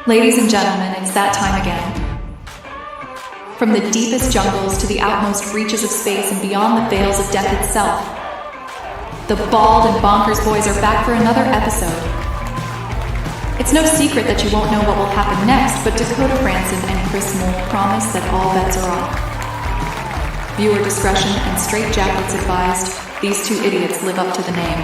Ladies and gentlemen, it's that time again. From the deepest jungles to the outmost reaches of space and beyond the veils of death itself, the Bald and Bonkers boys are back for another episode. It's no secret that you won't know what will happen next, but Dakota Franson and Chris Mole promise that all bets are off. Viewer discretion and straitjackets advised. These two idiots live up to the name.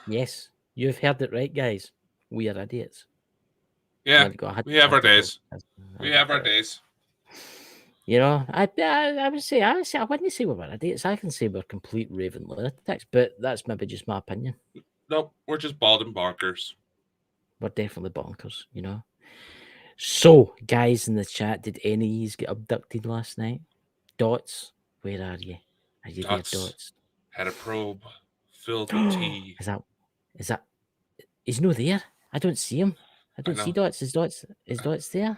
Yes, you've heard it right, guys. We are idiots. Yeah, we have our days. We have our days. You know, I would say I wouldn't say we're idiots. I can say we're complete raving lunatics, but that's maybe just my opinion. Nope, we're just bald and bonkers. We're definitely bonkers, you know. So, guys in the chat, did any of you get abducted last night? Dots, where are you? Are you Dots there, Dots? had a probe filled with tea. Is that? He's no there. I don't see him. I don't see Dots. Is Dots there?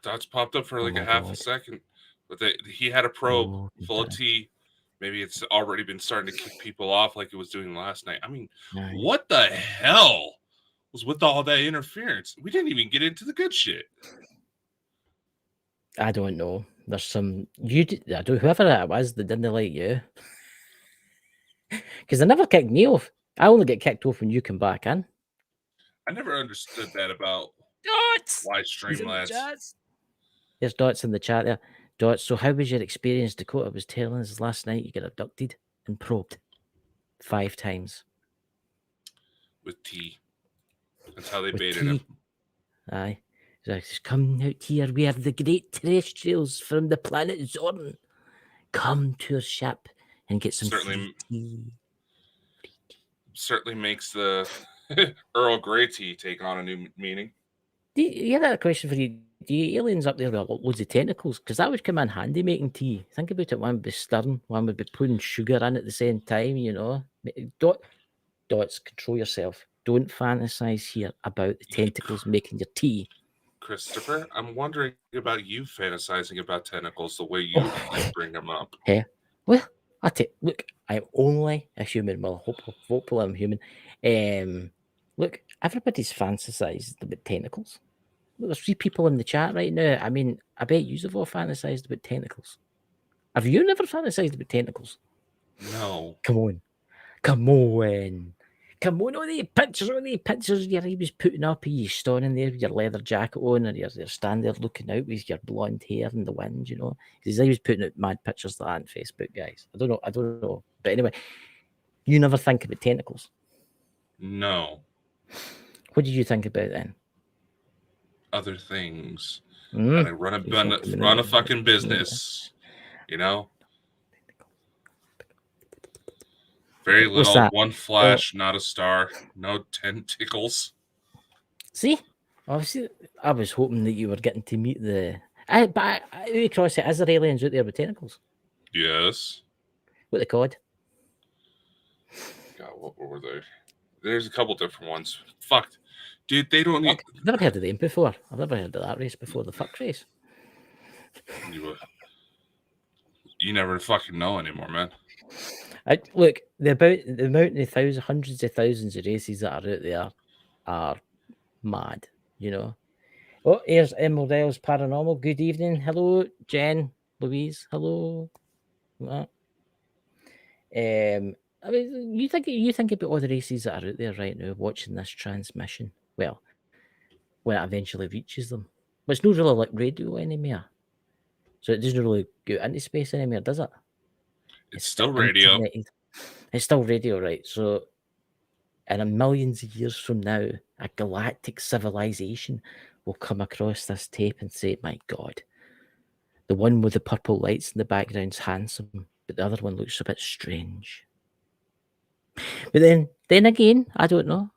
Dots popped up for like a half a second, but he had a probe full of tea. Maybe it's already been starting to kick people off like it was doing last night. I mean, what the hell was with all that interference? We didn't even get into the good shit. I don't know. There's some whoever that was, they didn't like you. Because they never kicked me off. I only get kicked off when you come back in. I never understood that about Dots. Live Streamlabs. There's Dots in the chat there. Dots, so how was your experience? Dakota was telling us last night you got abducted and probed 5 times. With tea. That's how they baited him. Aye. He's come out here. We are the great terrestrials from the planet Zorn. Come to our ship and get some tea. Certainly makes the Earl Grey tea take on a new meaning. You have that question for you. Do you aliens up there with loads of tentacles? Because that would come in handy making tea. Think about it. One would be stirring, one would be putting sugar in at the same time, you know. Dots, control yourself. Don't fantasize here about the tentacles making your tea. Christopher, I'm wondering about you fantasizing about tentacles the way you bring them up. Yeah. Well, look, I'm only a human. Well, hopefully I'm human. Look, everybody's fantasized about tentacles. Look, there's 3 people in the chat right now. I mean, I bet you've all fantasized about tentacles. Have you never fantasized about tentacles? No. Come on. All the pictures he was putting up, you standing there with your leather jacket on, or you're standing there looking out with your blonde hair in the wind, you know. Because he was putting out mad pictures like that on Facebook, guys. I don't know. But anyway, you never think about tentacles? No. What did you think about then? Other things. I run a fucking business, you know. Very little, one flash, not a star, no tentacles. See, obviously, I was hoping that you were getting to meet the. But across it, is there aliens out there with tentacles? Yes. What they called? God, what were they? There's a couple different ones. Fuck. Dude, they don't need... I've never heard of them before. I've never heard of that race before, the fuck race. You never fucking know anymore, man. Look, the amount of hundreds of thousands of races that are out there are mad, you know. Oh, here's Emerald's Paranormal. Good evening. Hello, Jen, Louise. Hello. I mean, you think about all the races that are out there right now watching this transmission. Well, when it eventually reaches them. But it's not really like radio anymore. So it doesn't really go into space anymore, does it? It's still radio. It's still radio, right? So in millions of years from now, a galactic civilization will come across this tape and say, my God, the one with the purple lights in the background's handsome, but the other one looks a bit strange. But then again, I don't know.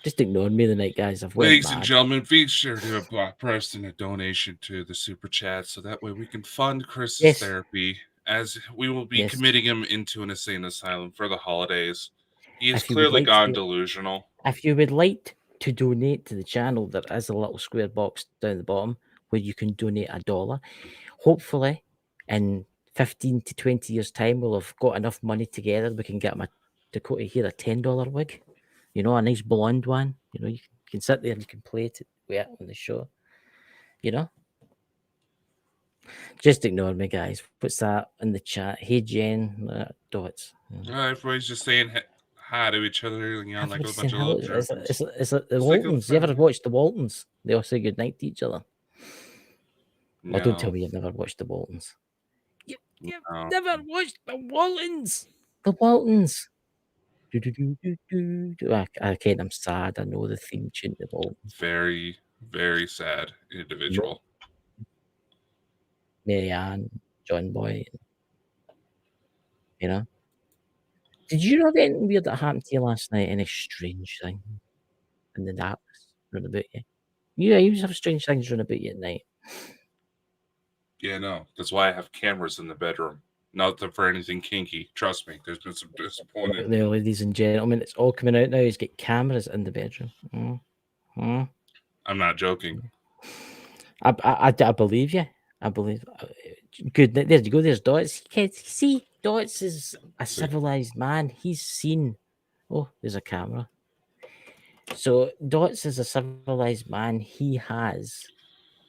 Just ignore me tonight, guys. Ladies and gentlemen, be sure to press in a donation to the super chat so that way we can fund Chris's therapy, as we will be committing him into an insane asylum for the holidays. He has clearly gone delusional. If you would like to donate to the channel, there is a little square box down the bottom where you can donate $1. Hopefully, in 15 to 20 years' time, we'll have got enough money together. We can get my Dakota here a $10 wig, you know, a nice blonde one. You know, you can sit there and you can play it on the show, you know. Just ignore me, guys. What's that in the chat? Hey, Jen, Dots. Everybody's just saying hi to each other, you know, like a bunch of little jerks. It's like the Waltons. You ever watched the Waltons? They all say goodnight to each other. No. Well, don't tell me you've never watched the Waltons. You've never watched the Waltons. The Waltons. Okay, I'm sad. I know the theme tune to the Waltons. Very, very sad individual. Marianne, John Boy. You know? Did you have anything weird that happened to you last night? Any strange thing in the darkness run about you? Yeah, you just have strange things run about you at night. Yeah, no. That's why I have cameras in the bedroom. Not for anything kinky. Trust me. There's been some disappointment. Now, ladies and gentlemen, it's all coming out now. He's got cameras in the bedroom. I'm not joking. I believe you. I believe. Good. There you go. There's Dots. Kids, see, Dots is a civilized man. He's seen. Oh, there's a camera. So Dots is a civilized man. He has,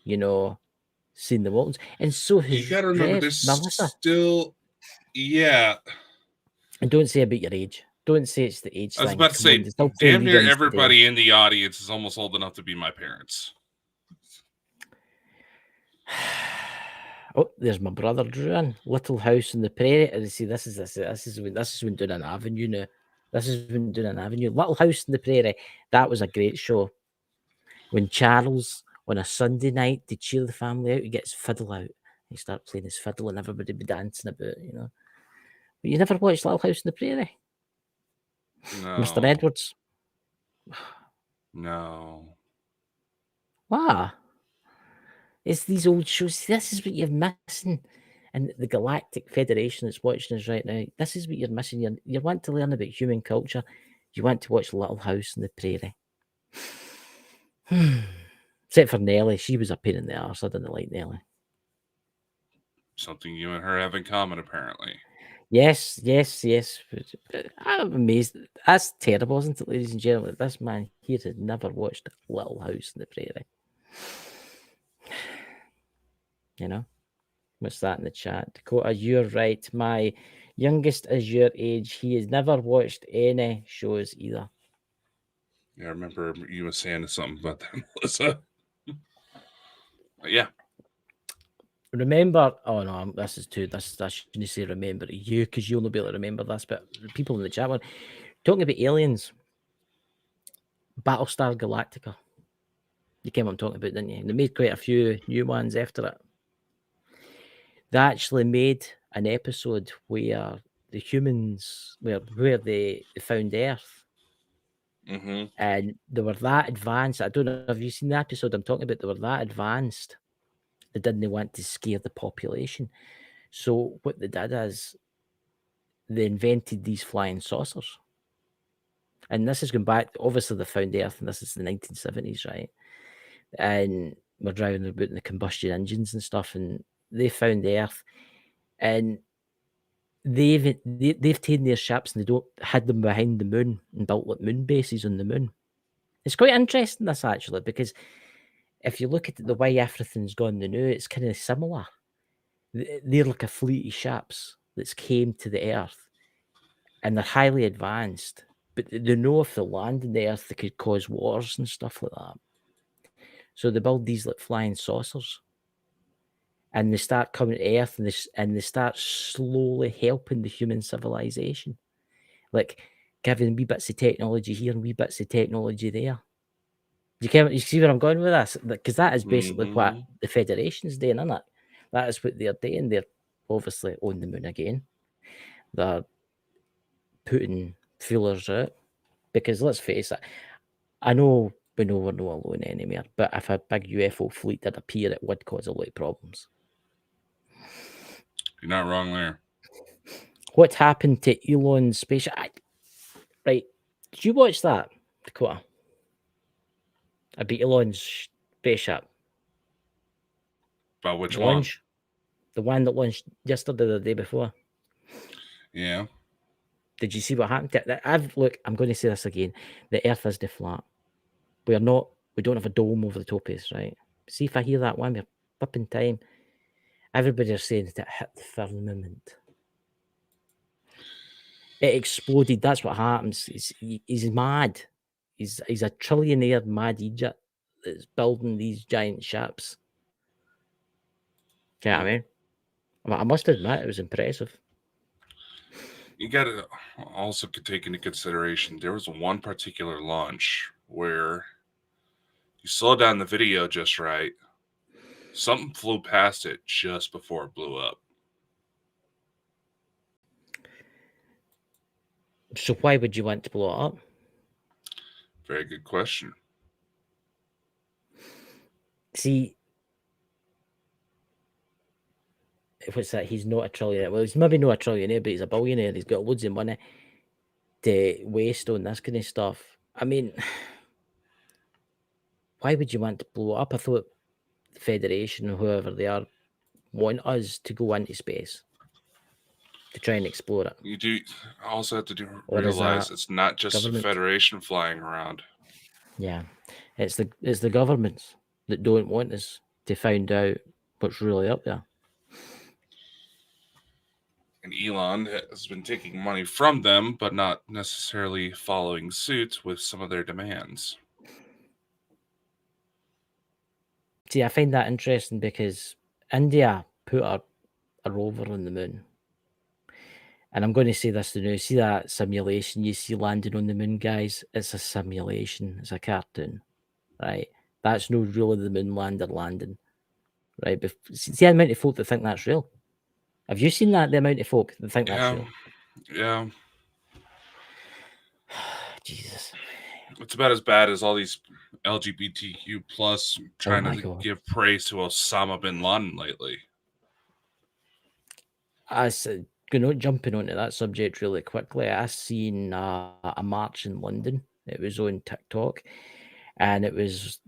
you know, seen the Waltons, and so has you gotta remember, there's Melissa. Still, yeah. And don't say about your age. Don't say it's the age. I was about to say, damn near everybody in the audience is almost old enough to be my parents. Oh, there's my brother Drew in Little House on the Prairie. And see, this is when doing an avenue now. This is when doing an avenue. Little House on the Prairie. That was a great show. When Charles on a Sunday night to cheer the family out, he gets fiddle out. He start playing his fiddle and everybody be dancing about, you know. But you never watched Little House on the Prairie? No. Mr. Edwards? No. Wow. It's these old shows. This is what you're missing. And the Galactic Federation that's watching us right now, this is what you're missing. You want to learn about human culture. You want to watch Little House on the Prairie. Except for Nellie. She was a pain in the arse. I didn't like Nellie. Something you and her have in common, apparently. Yes. But I'm amazed. That's terrible, isn't it, ladies and gentlemen? This man here has never watched Little House on the Prairie. You know? What's that in the chat? Dakota, you're right. My youngest is your age. He has never watched any shows either. Yeah, I remember you were saying something about that, Melissa. But yeah. Remember, oh no, I shouldn't say remember you, because you'll not be able to remember this, but people in the chat were talking about aliens. Battlestar Galactica. You came what I'm talking about, didn't you? They made quite a few new ones after it. They actually made an episode where the humans, where they found Earth. Mm-hmm. And they were that advanced. I don't know, have you seen the episode I'm talking about? They were that advanced. They didn't want to scare the population. So what they did is they invented these flying saucers. And this is going back, obviously they found Earth, and this is the 1970s, right? And we're driving about in the combustion engines and stuff, and they found Earth, and they've taken their ships and they hid them behind the moon and built like moon bases on the moon. It's quite interesting, this, actually, because if you look at the way everything's gone now, it's kind of similar. They're like a fleet of ships that's came to the Earth, and they're highly advanced, but they know if they land on the Earth, they could cause wars and stuff like that. So they build these like flying saucers, and they start coming to Earth, and they start slowly helping the human civilization, like giving wee bits of technology here and wee bits of technology there. You see where I'm going with this? Because that is basically what the Federation's doing, isn't it? That is what they're doing. They're obviously on the moon again. They're putting feelers out, because let's face it, I know we're not alone anymore, but if a big UFO fleet did appear, it would cause a lot of problems. You're not wrong there. What happened to Elon's spaceship? Right, did you watch that, Dakota? About Elon's spaceship. About which launch? The one that launched yesterday or the day before. Yeah. Did you see what happened? Look, I'm going to say this again. The Earth is flat. We don't have a dome over the top of us, right? See, if I hear that one, we're flipping time. Everybody's saying that it hit the firmament. It exploded. That's what happens. He's mad. He's a trillionaire mad idiot that's building these giant ships. Do you know what I mean? I must admit, it was impressive. You got to also take into consideration there was one particular launch where you slow down the video just right. Something flew past it just before it blew up. So why would you want to blow it up? Very good question. See, what's that? He's not a trillionaire. Well, he's maybe not a trillionaire, but he's a billionaire. He's got loads of money to waste on this kind of stuff. I mean, why would you want to blow it up? I thought the Federation, or whoever they are, want us to go into space to try and explore it. You do also have to realize it's not just government? the Federation flying around. Yeah, it's the governments that don't want us to find out what's really up there. And Elon has been taking money from them, but not necessarily following suit with some of their demands. See, I find that interesting because India put a rover on the moon. And I'm going to say this to you. See that simulation you see landing on the moon, guys? It's a simulation. It's a cartoon, right? That's no really the moon lander landing, right? But see the amount of folk that think that's real. Have you seen that? The amount of folk that think that's real? Yeah. Jesus. It's about as bad as all these LGBTQ plus trying to give praise to Osama bin Laden lately. I said, jumping onto that subject really quickly. I seen a march in London. It was on TikTok, and it was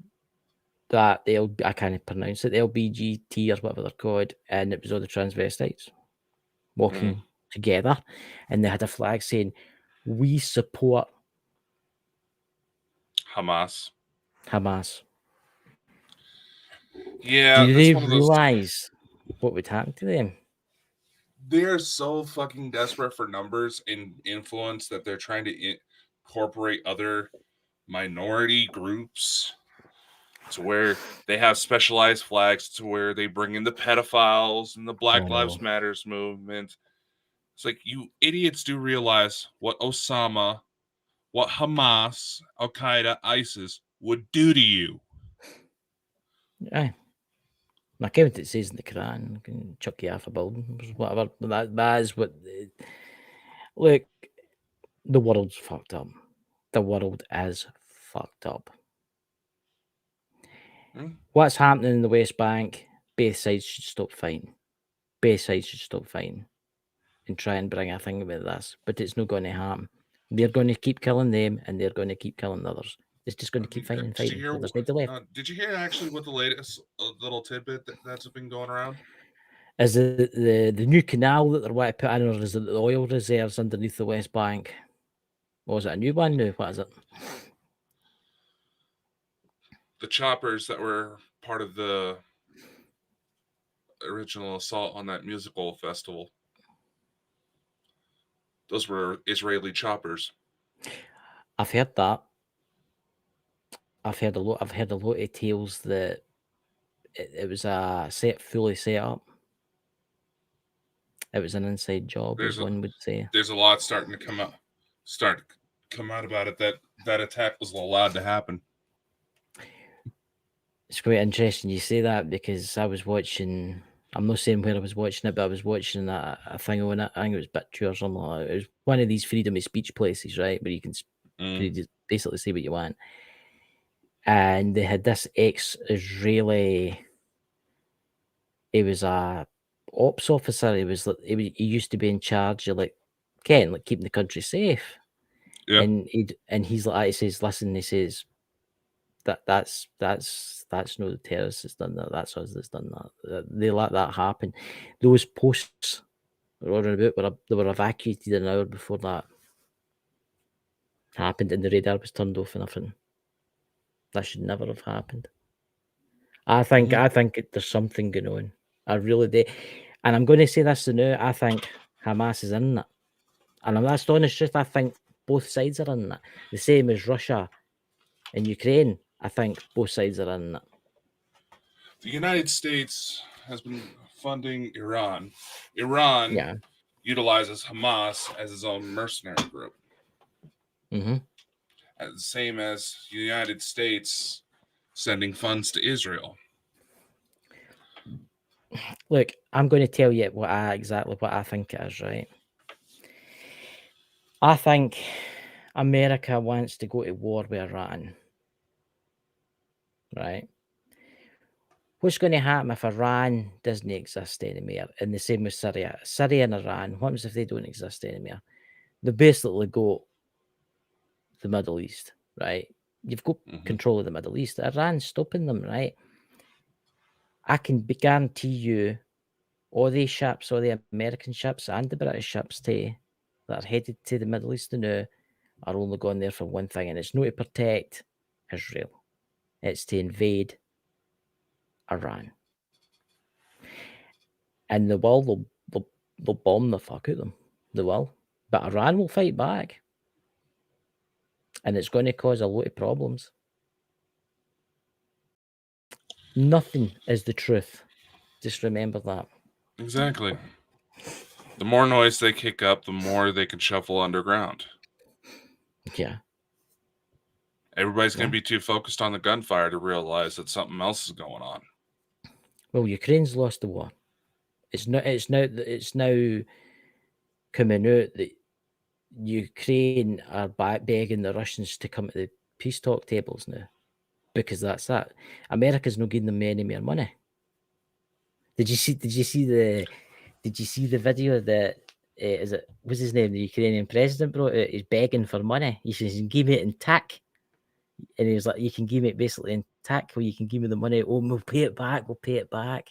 that I can't pronounce it, the LBGT or whatever they're called, and it was all the transvestites walking together, and they had a flag saying, "We support Hamas." Yeah. Do they realize what would happen to them? They're so fucking desperate for numbers and influence that they're trying to incorporate other minority groups to where they have specialized flags, to where they bring in the pedophiles and the Black Lives Matters movement. It's like, you idiots do realize what Osama, what Hamas, Al-Qaeda, ISIS would do to you. Aye. I count it says in the Quran, can chuck you off a building, whatever. That is what. Look, the world's fucked up. The world is fucked up. What's happening in the West Bank? Both sides should stop fighting. Both sides should stop fighting and try and bring a thing about this. But it's not going to happen. They're going to keep killing them, and they're going to keep killing the others. It's just going to keep fighting and fighting. There's no delay. Did you hear actually what the latest little tidbit that's been going around? Is it the new canal that they're want to put in, or is it the oil reserves underneath the West Bank? Or is it a new one now? What is it? The choppers that were part of the original assault on that musical festival, those were Israeli choppers. I've heard that. I've heard a lot of tales that it was fully set up. It was an inside job, as one would say. There's a lot starting to come out about it, that attack was allowed to happen. It's quite interesting you say that, because I was watching, I'm not saying where I was watching it, but I was watching a thing on it. I think it was Bit2 or something like that. It was one of these freedom of speech places, right, where you can basically say what you want. And they had this ex-Israeli, he was a ops officer. He used to be in charge of keeping the country safe. Yeah. And he's like, he says, listen, he says, That's no the terrorists that's done that. That's us that's done that. They let that happen. Those posts were about they were evacuated an hour before that happened, and the radar was turned off and everything. That should never have happened. I think there's something going on. I really do. And I'm going to say this now. I think Hamas is in it. And that's the honest truth. I think both sides are in it. The same as Russia and Ukraine. I think both sides are in it. The United States has been funding Iran. Iran utilizes Hamas as its own mercenary group. Same as the United States sending funds to Israel. Look, I'm going to tell you exactly what I think it is, right? I think America wants to go to war with Iran, right? What's going to happen if Iran doesn't exist anymore? And the same with Syria. Syria and Iran, what happens if they don't exist anymore? They basically go the Middle East, right? You've got control of the Middle East. Iran's stopping them, right? I can guarantee you all these ships, all the American ships and the British ships too, that are headed to the Middle East now are only going there for one thing, and it's not to protect Israel. It's to invade Iran. And they'll bomb the fuck out of them. They will. But Iran will fight back. And it's going to cause a lot of problems. Nothing is the truth. Just remember that. Exactly. The more noise they kick up, the more they can shuffle underground. Yeah. Everybody's going to be too focused on the gunfire to realize that something else is going on. Well, Ukraine's lost the war. It's now coming out that Ukraine are begging the Russians to come to the peace talk tables now, because that's that. America's not giving them any more money. Did you see the video that what's his name? The Ukrainian president brought out. He's begging for money. He says, "Give me it in tack," and he was like, "You can give me it basically in tack, or you can give me the money. Oh, we'll pay it back. We'll pay it back."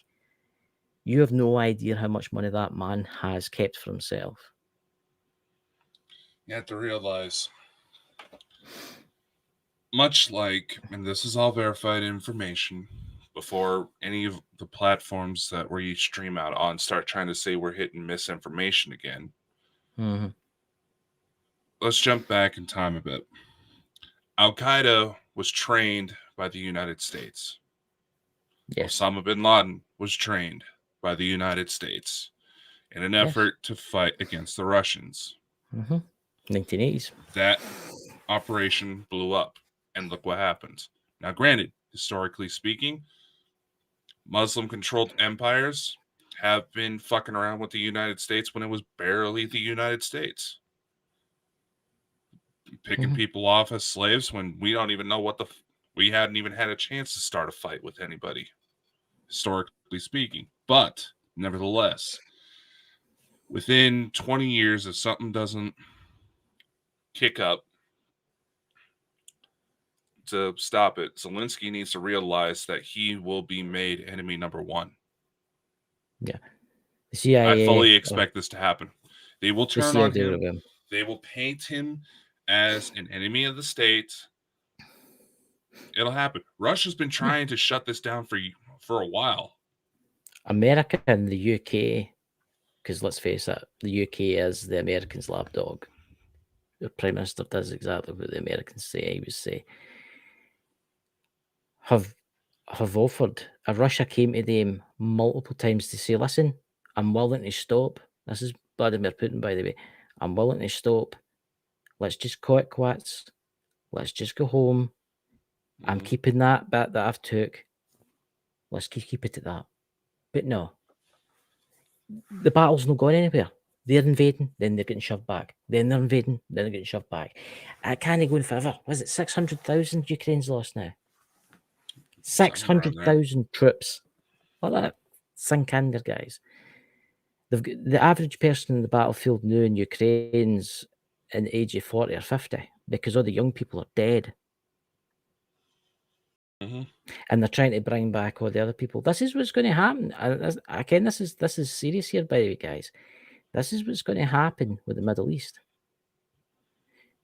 You have no idea how much money that man has kept for himself. You have to realize, much like, and this is all verified information, before any of the platforms that we stream out on start trying to say we're hitting misinformation again. Let's jump back in time a bit. Al-Qaeda was trained by the United States. Yes. Osama bin Laden was trained by the United States in an effort to fight against the Russians. 1980s. That operation blew up, and look what happened. Now, granted, historically speaking, Muslim-controlled empires have been fucking around with the United States when it was barely the United States. Picking people off as slaves when we don't even know we hadn't even had a chance to start a fight with anybody, historically speaking. But, nevertheless, within 20 years, if something doesn't kick up to stop it, Zelensky needs to realize that he will be made enemy number one. Yeah. The CIA, I fully expect this to happen. They will turn on him. They will paint him as an enemy of the state. It'll happen. Russia's been trying to shut this down for a while. America and the UK, because let's face it, the UK is the Americans' lapdog. The Prime Minister does exactly what the Americans say, I would say. Have offered. Russia came to them multiple times to say, listen, I'm willing to stop. This is Vladimir Putin, by the way. I'm willing to stop. Let's just call it quits. Let's just go home. I'm keeping that bit that I've took. Let's keep it at that. But no. The battle's not going anywhere. They're invading, then they're getting shoved back. Then they're invading, then they're getting shoved back. I can't go on forever. Was it 600,000 Ukraine's lost now? 600,000 troops. Let that sink in there, guys. The average person in the battlefield now in Ukraine's in the age of 40 or 50 because all the young people are dead. And they're trying to bring back all the other people. This is what's going to happen. Again, this is serious here, by the way, guys. This is what's going to happen with the Middle East.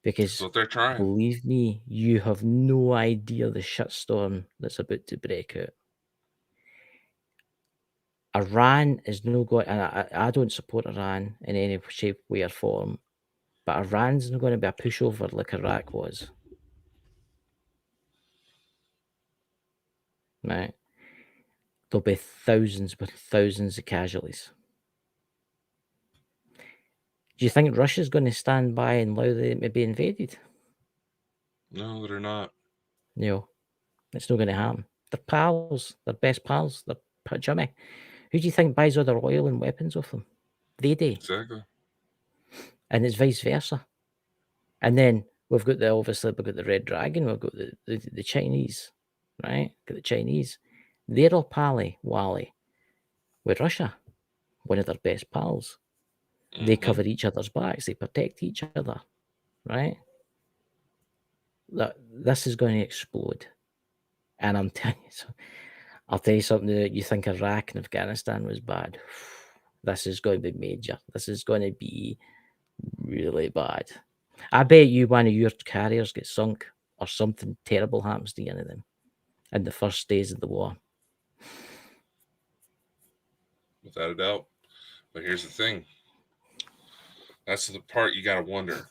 Because that's what they're trying. Believe me, you have no idea the shitstorm that's about to break out. Iran is no going, and I don't support Iran in any shape, way, or form, but Iran's not going to be a pushover like Iraq was. Right? There'll be thousands of casualties. Do you think Russia's going to stand by and allow them to be invaded? No, they're not. No, it's not going to happen. They're pals. They're best pals. They're chummy. Who do you think buys all their oil and weapons off them? They do. Exactly. And it's vice versa. And then we've got the Red Dragon. We've got the Chinese, right? Got the Chinese. They're all pally-wally with Russia, one of their best pals. They cover each other's backs. They protect each other, right? This is going to explode. And I'm telling you, I'll tell you something. That you think Iraq and Afghanistan was bad. This is going to be major. This is going to be really bad. I bet you one of your carriers gets sunk or something terrible happens to any of them in the first days of the war. Without a doubt. But here's the thing. That's the part you got to wonder.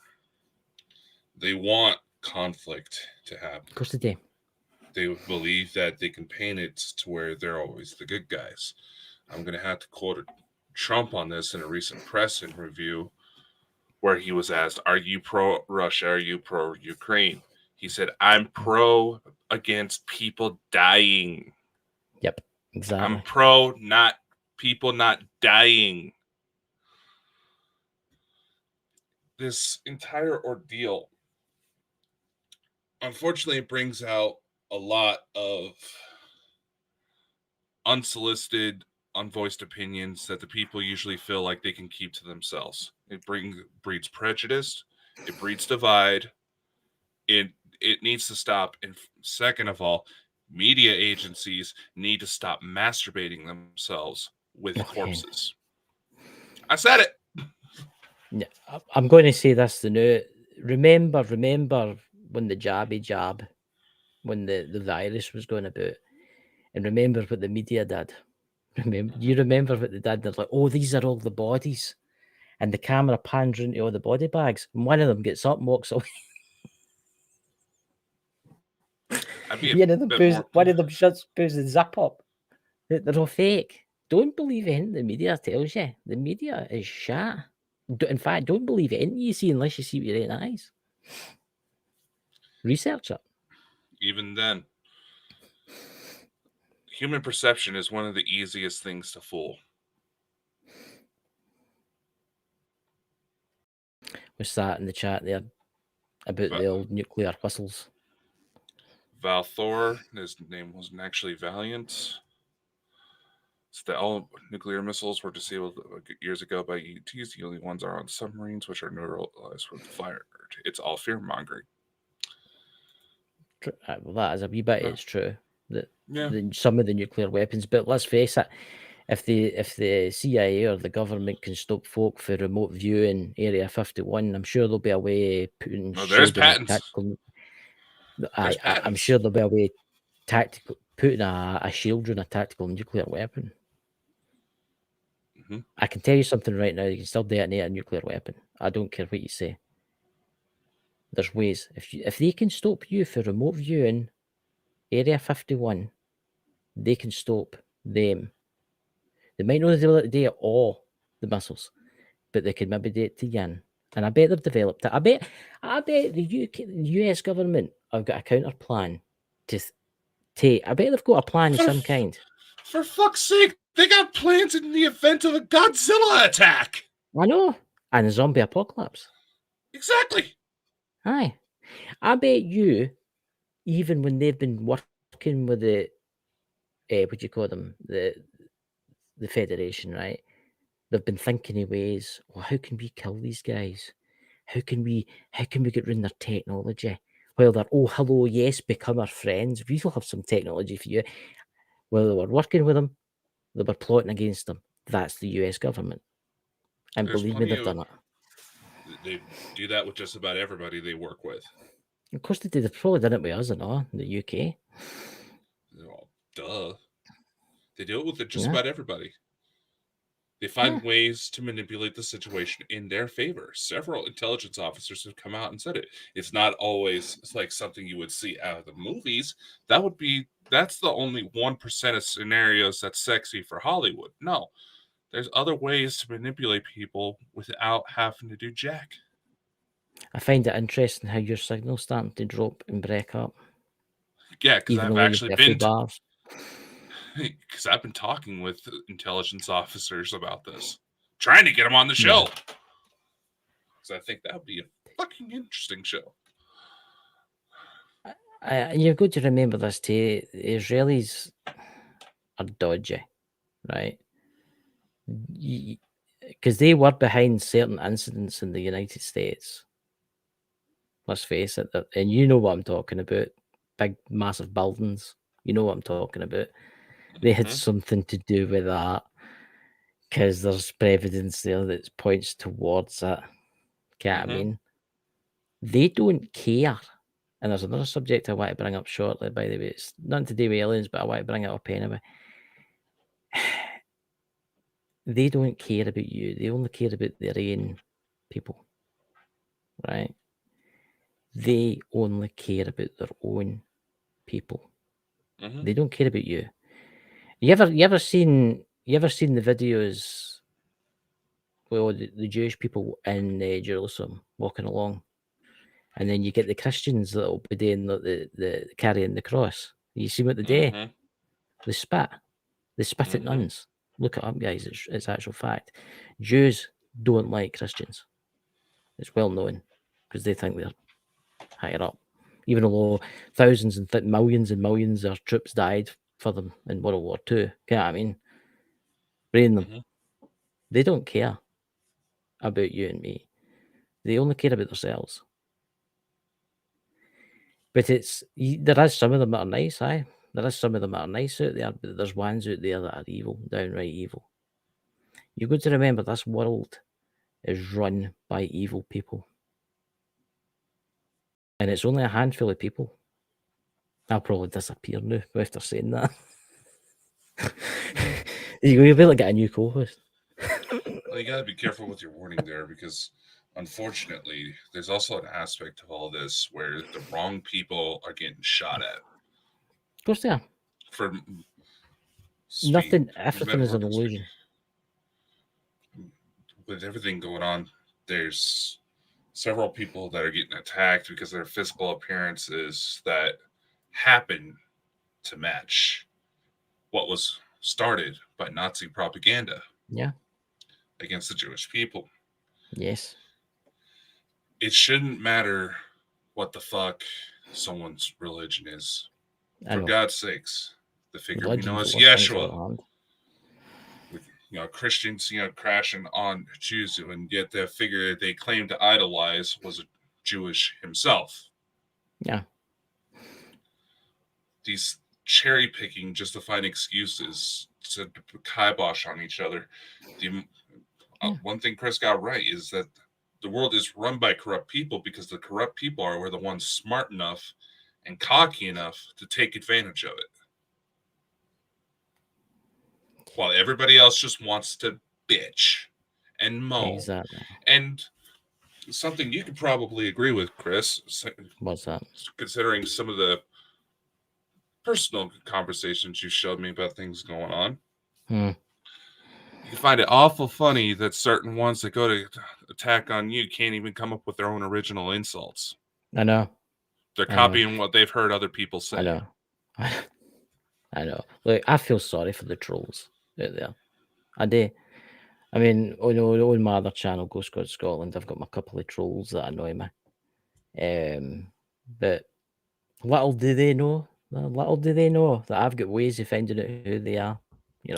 They want conflict to happen. Of course they do. They believe that they can paint it to where they're always the good guys. I'm going to have to quote Trump on this in a recent press interview where he was asked, are you pro-Russia? Are you pro-Ukraine? He said, I'm pro against people dying. Yep, exactly. I'm pro people not dying. This entire ordeal, unfortunately, it brings out a lot of unsolicited, unvoiced opinions that the people usually feel like they can keep to themselves. It breeds prejudice. It breeds divide. It needs to stop. And second of all, media agencies need to stop masturbating themselves with corpses. I said it. Yeah, I'm going to say this the new. Remember when the jab, when the virus was going about, and remember what the media did. You remember what they did? They're like, oh, these are all the bodies, and the camera pans into all the body bags, and one of them gets up and walks away. One of them shuts, pulls the zip up. They're all fake. Don't believe anything the media tells you. The media is shit. In fact, don't believe anything you see unless you see with your own eyes. Research it. Even then, human perception is one of the easiest things to fool. What's that in the chat there about the old nuclear whistles? Val Thor, his name wasn't actually Valiant. So that all nuclear missiles were disabled years ago by ETs. The only ones are on submarines, which are neutralized when fired. It's all fear mongering. Well, that is a wee bit. It's true that some of the nuclear weapons, but let's face it. If the CIA or the government can stop folk for remote viewing Area 51, I'm sure there'll be a way of putting. There's patents. I'm sure there'll be a way putting a shield on a tactical nuclear weapon. Mm-hmm. I can tell you something right now. You can still detonate a nuclear weapon. I don't care what you say. There's ways. If they can stop you for remote viewing Area 51, they can stop them. They might not be able to do all the missiles, but they can maybe do it to Yan. And I bet they've developed it. I bet the US government have got a counter plan to take. I bet they've got a plan of some kind. For fuck's sake, they got plans in the event of a Godzilla attack. I know. And a zombie apocalypse. Exactly. Aye. I bet you, even when they've been working with the, what do you call them? The Federation, right? They've been thinking of ways, well, how can we kill these guys? How can we get rid of their technology? While they're, oh, hello, yes, become our friends. We will have some technology for you. While they were working with them, they were plotting against them. That's the US government. And There's believe me, they've done it. They do that with just about everybody they work with. Of course they did. They probably did it with us and all, in the UK. Oh, duh. They do it with just about everybody. They find ways to manipulate the situation in their favor. Several intelligence officers have come out and said it. It's not always like something you would see out of the movies. That's the only 1% of scenarios that's sexy for Hollywood. No, there's other ways to manipulate people without having to do jack. I find it interesting how your signal's starting to drop and break up. Yeah, because I've actually been because I've been talking with intelligence officers about this, trying to get them on the show. Because I think that would be a fucking interesting show. You've got to remember this too. The Israelis are dodgy, right? Because they were behind certain incidents in the United States. Let's face it, and you know what I'm talking about. Big, massive buildings. You know what I'm talking about. They had something to do with that because there's evidence there that points towards it. I mean? They don't care. And there's another subject I want to bring up shortly, by the way. It's nothing to do with aliens, but I want to bring it up anyway. They don't care about you. They only care about their own people, right? They only care about their own people. They don't care about you. You ever seen the videos with the Jewish people in Jerusalem walking along, and then you get the Christians that will be doing the carrying the cross. You see what they do? They spit. They spit at nuns. Look it up, guys. It's actual fact. Jews don't like Christians. It's well known because they think they're higher up. Even though thousands and millions and millions of troops died for them in World War II. You know what I mean? Brain them. They don't care about you and me. They only care about themselves. But there is some of them that are nice, aye. There is some of them that are nice out there, but there's ones out there that are evil, downright evil. You've got to remember this world is run by evil people. And it's only a handful of people. I'll probably disappear now after saying that. You'll be able to get a new co-host. Well, you got to be careful with your warning there because, unfortunately, there's also an aspect of all this where the wrong people are getting shot at. Of course they are. For everything is an illusion. With everything going on, there's several people that are getting attacked because of their physical appearances that happen to match what was started by Nazi propaganda. Yeah. Against the Jewish people. Yes. It shouldn't matter what the fuck someone's religion is. For God's sakes, the figure we know as Yeshua. Christians, crashing on Jews, and yet the figure that they claim to idolize was a Jewish himself. Yeah. These cherry picking just to find excuses to kibosh on each other. One thing Chris got right is that the world is run by corrupt people because the corrupt people are the ones smart enough and cocky enough to take advantage of it. While everybody else just wants to bitch and moan. Exactly. And something you could probably agree with, Chris. What's that? Considering some of the personal conversations you showed me about things going on. You find it awful funny that certain ones that go to attack on you can't even come up with their own original insults. I know. They're copying what they've heard other people say. I know. I know. Look, I feel sorry for the trolls out there. I do. I mean, on my other channel, Ghost God Scotland, I've got my couple of trolls that annoy me. But little do they know that I've got ways of finding out who they are.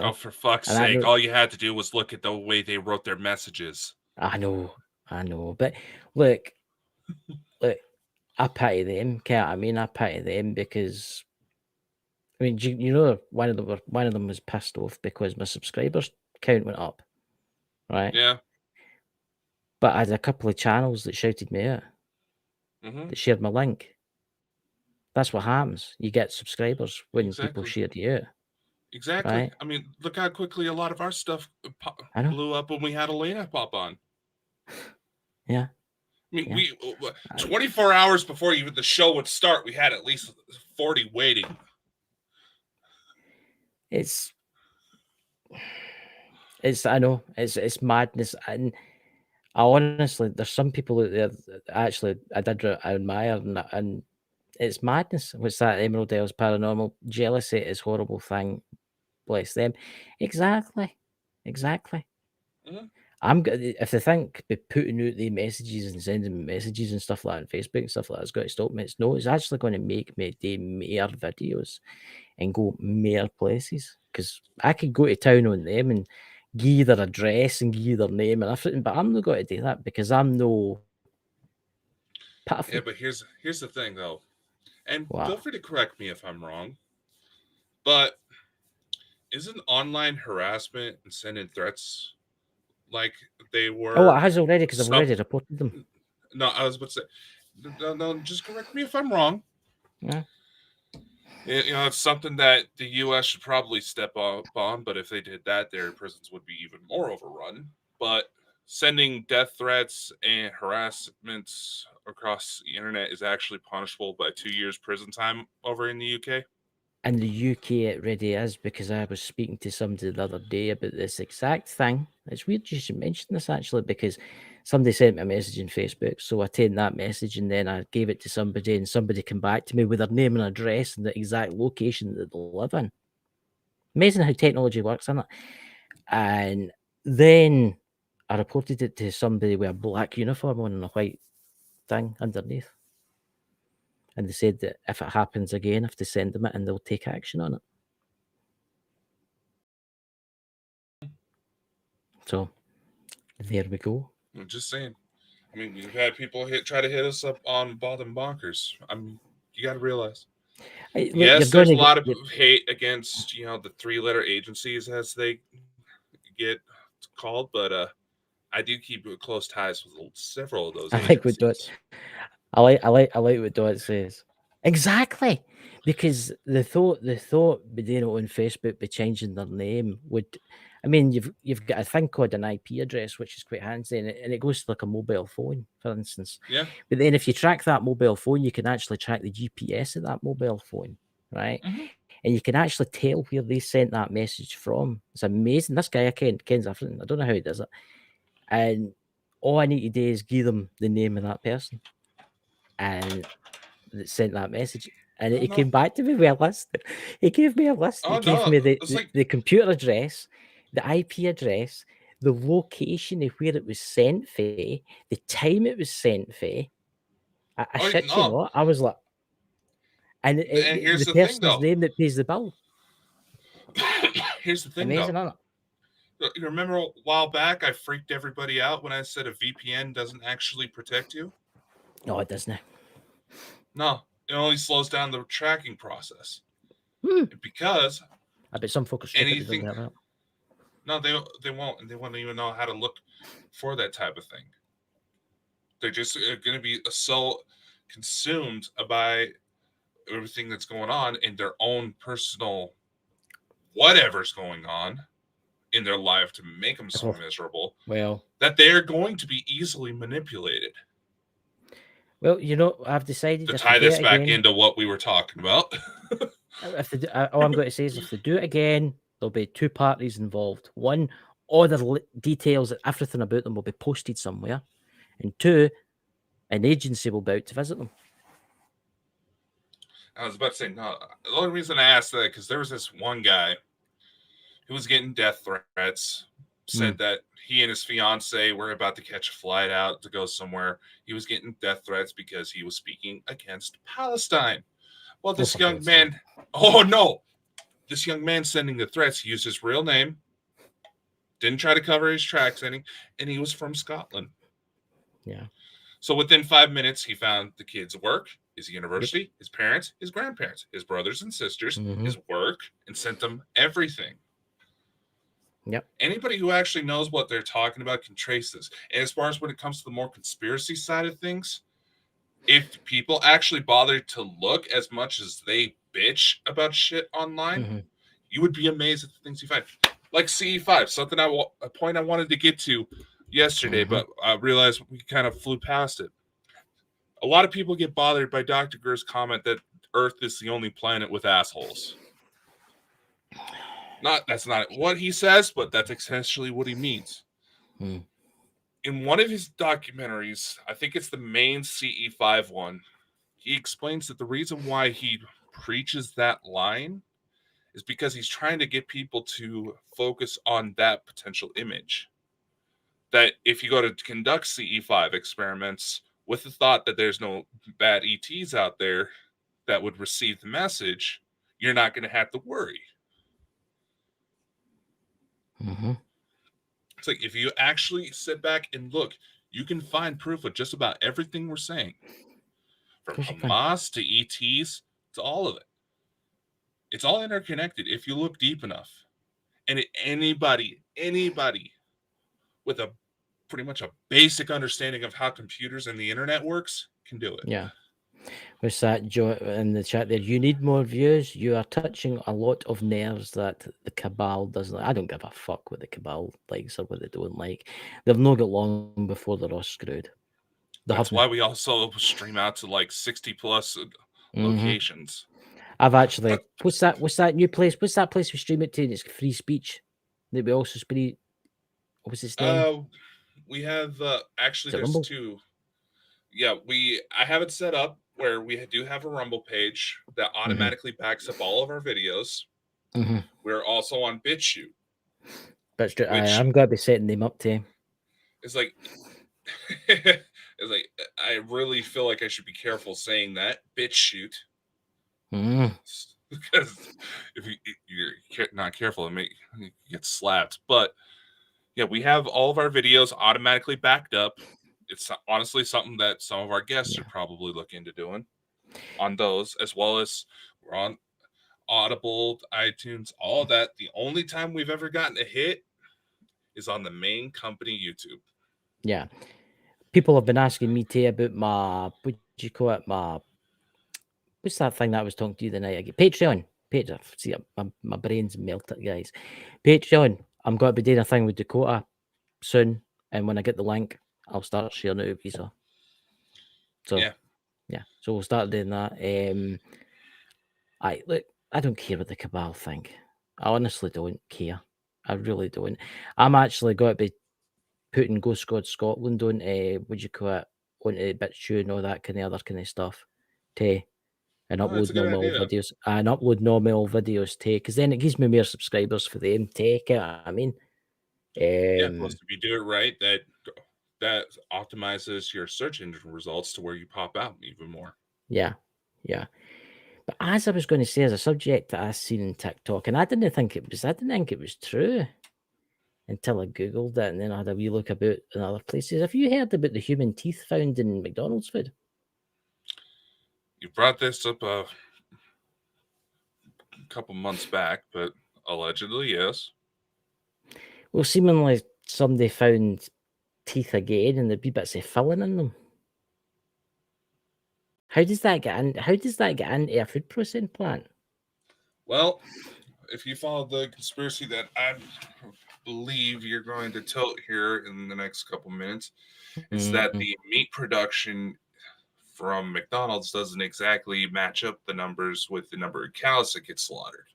Oh, for fuck's sake. All you had to do was look at the way they wrote their messages. I know. But look, I pity them. Can't I mean? I pity them because I mean, you know, one of them was pissed off because my subscribers count went up, right? Yeah. But I had a couple of channels that shouted me out, that shared my link. That's what happens. You get subscribers when people share you out. Exactly. Right? I mean, look how quickly a lot of our stuff blew up when we had Elena pop on. Yeah. I mean, we 24 hours before even the show would start, we had at least 40 waiting. It's I know it's madness, and I honestly, there's some people out there that actually I admire, and it's madness. What's that? Emerald Dale's Paranormal. Jealousy is a horrible thing. Bless them. Exactly. I'm if they think by putting out the messages and sending messages and stuff like that on Facebook and stuff like that's got to stop me. It's actually going to make me do more videos and go more places, because I could go to town on them and give their address and give their name and everything, but I'm not going to do that because I'm no pitiful. Yeah, but here's the thing though, and feel free to correct me if I'm wrong, but isn't online harassment and sending threats like they were? Oh, it has already, because I've already reported them. No, I was about to say, no, just correct me if I'm wrong. Yeah. You know, it's something that the U.S. should probably step up on, but if they did that, their prisons would be even more overrun. But sending death threats and harassments across the internet is actually punishable by 2 years prison time over in the UK. In the UK, it really is, because I was speaking to somebody the other day about this exact thing. It's weird you should mention this, actually, because somebody sent me a message on Facebook. So I taken that message and then I gave it to somebody, and somebody came back to me with their name and address and the exact location that they live in. Amazing how technology works, isn't it? And then I reported it to somebody with a black uniform on and a white thing underneath. And they said that if it happens again, if they send them it, and they'll take action on it. So there we go. I'm just saying. I mean, we've had people try to hit us up on Bottom Bonkers. You got to realize. Yes, there's a lot of hate against, you know, the 3-letter agencies as they get called, but I do keep close ties with several of those agencies. I like what Dot says. Exactly, because the thought by doing it on Facebook, by changing their name would, I mean, you've got a thing called an IP address, which is quite handy, and it goes to like a mobile phone, for instance. Yeah. But then if you track that mobile phone, you can actually track the GPS of that mobile phone, right? And you can actually tell where they sent that message from. It's amazing. This guy, Ken's everything. I don't know how he does it. And all I need to do is give them the name of that person, and that sent that message, and he came back to me with a list. He gave me a list. He gave me the computer address, the IP address, the location of where it was sent for, the time it was sent for. I shit you not. I was like, and here's the the person's thing, though. name that pays the bill. Here's the thing, amazing, though. Isn't it? You remember a while back I freaked everybody out when I said a VPN doesn't actually protect you? No, it doesn't. No, it only slows down the tracking process. Because I bet some folks are anything. That. No, they won't, and they won't even know how to look for that type of thing. They're just going to be so consumed by everything that's going on in their own personal whatever's going on in their life to make them so miserable, that they're going to be easily manipulated. Well, you know, I've decided to tie this back into what we were talking about. If they do, all I'm going to say is, if they do it again, there'll be 2 parties involved. 1, all the details, everything about them will be posted somewhere, and 2, an agency will be out to visit them. I was about to say, no, the only reason I asked that, because there was this one guy who was getting death threats, said that he and his fiance were about to catch a flight out to go somewhere. He was getting death threats because he was speaking against Palestine. Well, this young man, this young man sending the threats, he used his real name, didn't try to cover his tracks any, and he was from Scotland. Yeah. So within 5 minutes, he found the kid's work, his university, his parents, his grandparents, his brothers and sisters, his work, and sent them everything. Yep. Anybody who actually knows what they're talking about can trace this. And as far as when it comes to the more conspiracy side of things, if people actually bothered to look as much as they bitch about shit online, you would be amazed at the things you find. Like CE5, something a point I wanted to get to yesterday, but I realized we kind of flew past it. A lot of people get bothered by Dr. Gur's comment that Earth is the only planet with assholes. That's not what he says, but that's essentially what he means. In one of his documentaries, I think it's the main CE5 one, he explains that the reason why he preaches that line is because he's trying to get people to focus on that potential image. That if you go to conduct CE5 experiments with the thought that there's no bad ETs out there that would receive the message, you're not going to have to worry. It's like if you actually sit back and look, you can find proof of just about everything we're saying. From Hamas to ETs to all of it. It's all interconnected if you look deep enough. And anybody with a pretty much a basic understanding of how computers and the internet works can do it. Yeah. What's that, Joe, in the chat there? You need more views. You are touching a lot of nerves that the cabal doesn't like. I don't give a fuck what the cabal likes or what they don't like. They've not got long before they're all screwed. That's why we also stream out to like 60 plus locations. I've actually what's that new place? What's that place we stream it to? And it's free speech. That we also speak. What's its name? We have actually there's Rumble? Two. Yeah, I have it set up where we do have a Rumble page that automatically backs up all of our videos. We're also on BitChute. That's true. I'm going to be setting them up too. It's like, I really feel like I should be careful saying that BitChute. Because if you're not careful, it may get slapped. But yeah, we have all of our videos automatically backed up. It's honestly something that some of our guests should probably look into doing on those, as well as we're on Audible, iTunes, all of that. The only time we've ever gotten a hit is on the main company YouTube. Yeah. People have been asking me too about my, what do you call it, what's that thing that I was talking to you the night again? Patreon. See, my brain's melted, guys. Patreon. I'm going to be doing a thing with Dakota soon, and when I get the link, I'll start sharing it with Visa. So yeah. So we'll start doing that. I don't care what the cabal think. I honestly don't care. I really don't. I'm actually going to be putting Ghost God Scotland on what you call it, onto BitChute and all that kind of other kind of stuff too. And upload normal videos. And upload normal videos too, because then it gives me more subscribers for them too. I mean, plus if you do it right, that optimizes your search engine results to where you pop out even more. Yeah. But as I was going to say, as a subject that I seen in TikTok, and I didn't think it was true until I googled it, and then I had a wee look about in other places. Have you heard about the human teeth found in McDonald's food? You brought this up a couple months back, but allegedly, yes. Well, seemingly somebody found teeth again, and there'd be bits of filling in them. How does that get into a food processing plant? Well, if you follow the conspiracy that I believe you're going to tilt here in the next couple minutes, is that the meat production from McDonald's doesn't exactly match up the numbers with the number of cows that get slaughtered.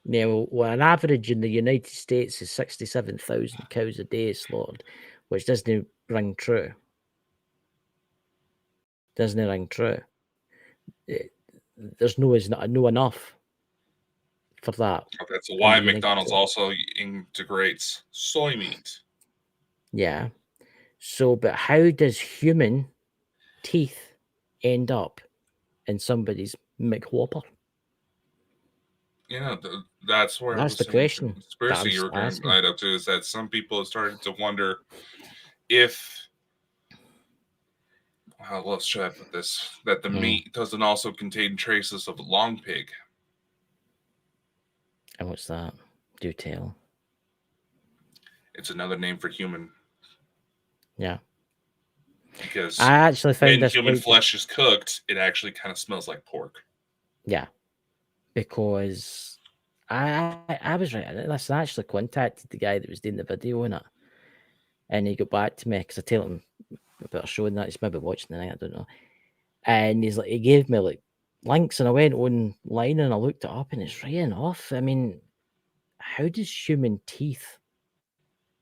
Yeah, well, an average in the United States is 67,000 cows a day slaughtered, which doesn't ring true. There's no enough for that. That's why McDonald's also integrates soy meat. Yeah. So, but how does human teeth end up in somebody's McWhopper? Yeah, that's where that's the question. The conspiracy you were going right up to is that some people have started to wonder if how else should I put this? That the meat doesn't also contain traces of long pig. And what's that? Do tell. It's another name for human. Yeah. Because I actually found when this human quite- flesh is cooked, it actually kind of smells like pork. Yeah. Because I was right. Listen, I actually contacted the guy that was doing the video on it. And he got back to me because I told him about showing that. He's maybe watching the night, I don't know. And he's like, he gave me like links, and I went online and I looked it up, and it's right enough. I mean, how does human teeth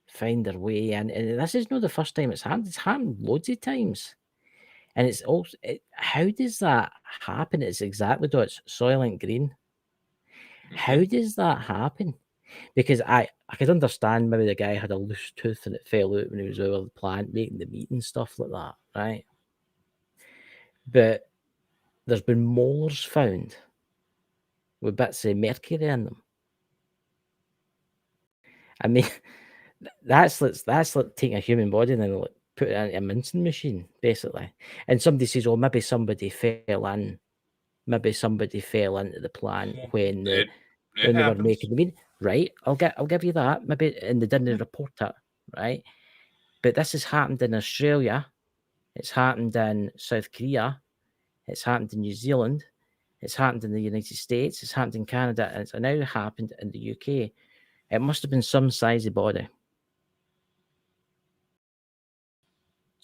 find their way in? And this is not the first time it's happened. It's happened loads of times. And it's also, how does that happen? It's exactly though, it's Soylent Green. How does that happen? Because I could understand maybe the guy had a loose tooth and it fell out when he was over the plant making the meat and stuff like that, right? But there's been molars found with bits of mercury in them. I mean, that's like taking a human body and then like put it into a mincing machine, basically. And somebody says, "Oh, maybe somebody fell into the plant when It they were happens. making the meat." Right? I'll give you that. Maybe, and they didn't report it, right? But this has happened in Australia. It's happened in South Korea. It's happened in New Zealand. It's happened in the United States. It's happened in Canada. And it's now happened in the UK. It must have been some size of body.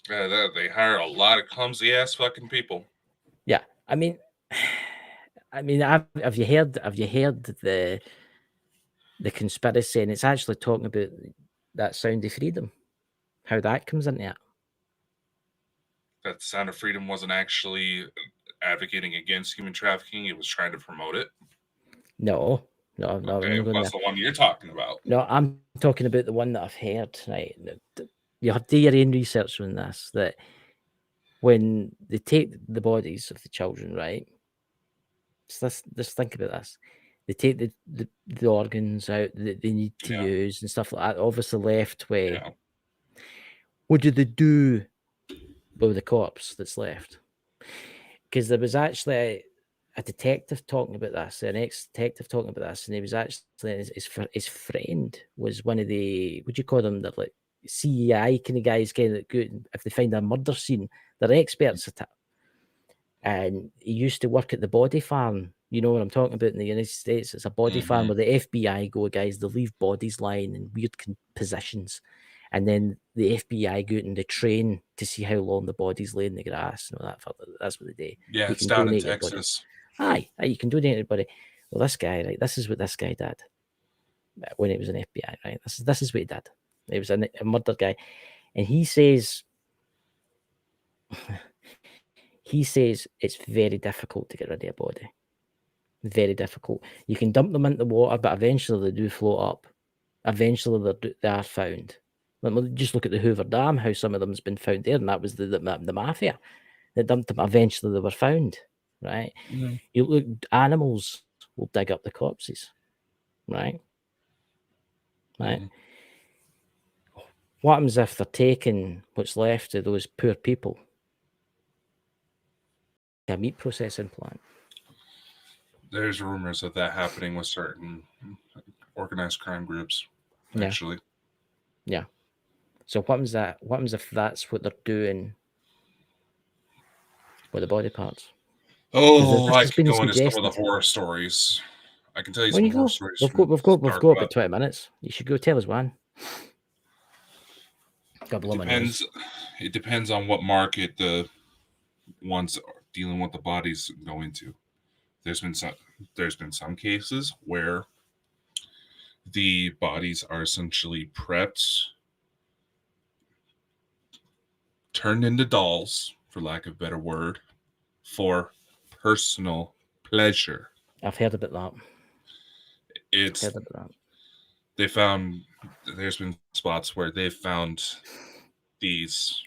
They hire a lot of clumsy ass fucking people. Yeah, I mean, have you heard the conspiracy? And it's actually talking about that Sound of Freedom, how that comes into it. That the Sound of Freedom wasn't actually advocating against human trafficking; it was trying to promote it. No. Okay, what's the one you're talking about? No, I'm talking about the one that I've heard. Right, you have to do your own research on this. That when they take the bodies of the children, right? Just think about this. They take the organs out that they need to use and stuff like that. Obviously left with. Yeah. What do they do with the corpse that's left? Because there was actually a detective talking about this, an ex-detective talking about this, and he was actually his friend was one of the, what do you call them? They're like CEI kind of guys, kind of good. If they find a murder scene, they're experts at it. And he used to work at the body farm. You know what I'm talking about in the United States? It's a body farm where the FBI go, guys. They leave bodies lying in weird positions. And then the FBI go out and they train to see how long the bodies lay in the grass and all that. That's what they do. Yeah, it's down in Texas. Aye, you can donate anybody. Well, this guy, right? This is what this guy did when he was an FBI, right? This is what he did. He was a murder guy. And he says... He says it's very difficult to get rid of a body. Very difficult. You can dump them into water, but eventually they do float up. Eventually they are found. Just look at the Hoover Dam, how some of them's been found there, and that was the mafia. They dumped them. Eventually they were found, right? Mm-hmm. You look, animals will dig up the corpses, right? Right. Mm-hmm. What happens if they're taking what's left of those poor people? A meat processing plant. There's rumors of that happening with certain organized crime groups, actually. Yeah. So what happens if that's what they're doing with the body parts? Oh, I can go into some of the horror stories. I can tell you some horror stories. We've got about 20 minutes. You should go tell us one. It depends on what market the ones dealing with the bodies go into. There's been some cases where the bodies are essentially prepped, turned into dolls, for lack of a better word, for personal pleasure. I've heard about that. There's been spots where they've found these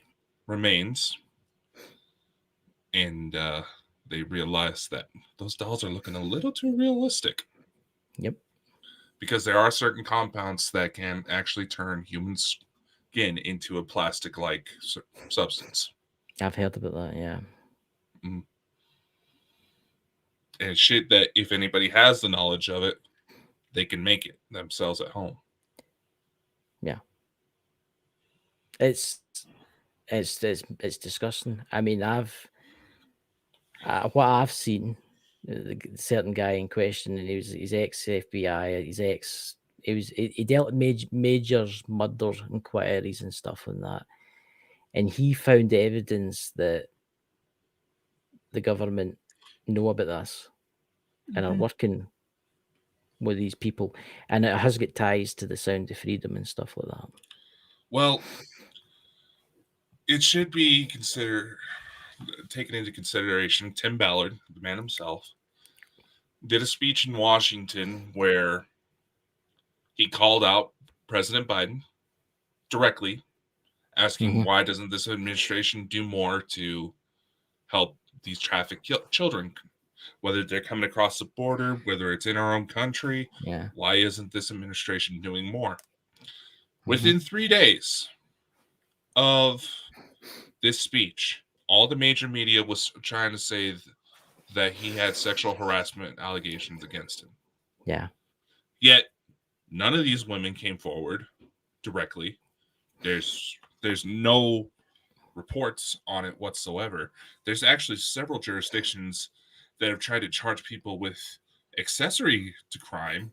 remains, and they realized that those dolls are looking a little too realistic. Yep. Because there are certain compounds that can actually turn human skin into a plastic-like substance. I've heard about that, yeah. Mm. And shit that if anybody has the knowledge of it, they can make it themselves at home. Yeah. It's disgusting. I mean, what I've seen, the certain guy in question, and he's ex FBI, he dealt with major murder inquiries and stuff on that, and he found evidence that the government know about this and are working with these people, and it has got ties to the Sound of Freedom and stuff like that. Well, it should be taken into consideration. Tim Ballard, the man himself, did a speech in Washington where he called out President Biden directly, asking why doesn't this administration do more to help these trafficked children, whether they're coming across the border, whether it's in our own country. Yeah. Why isn't this administration doing more? Within 3 days of this speech, all the major media was trying to say that he had sexual harassment allegations against him. Yeah. Yet none of these women came forward directly. There's no reports on it whatsoever. There's actually several jurisdictions that have tried to charge people with accessory to crime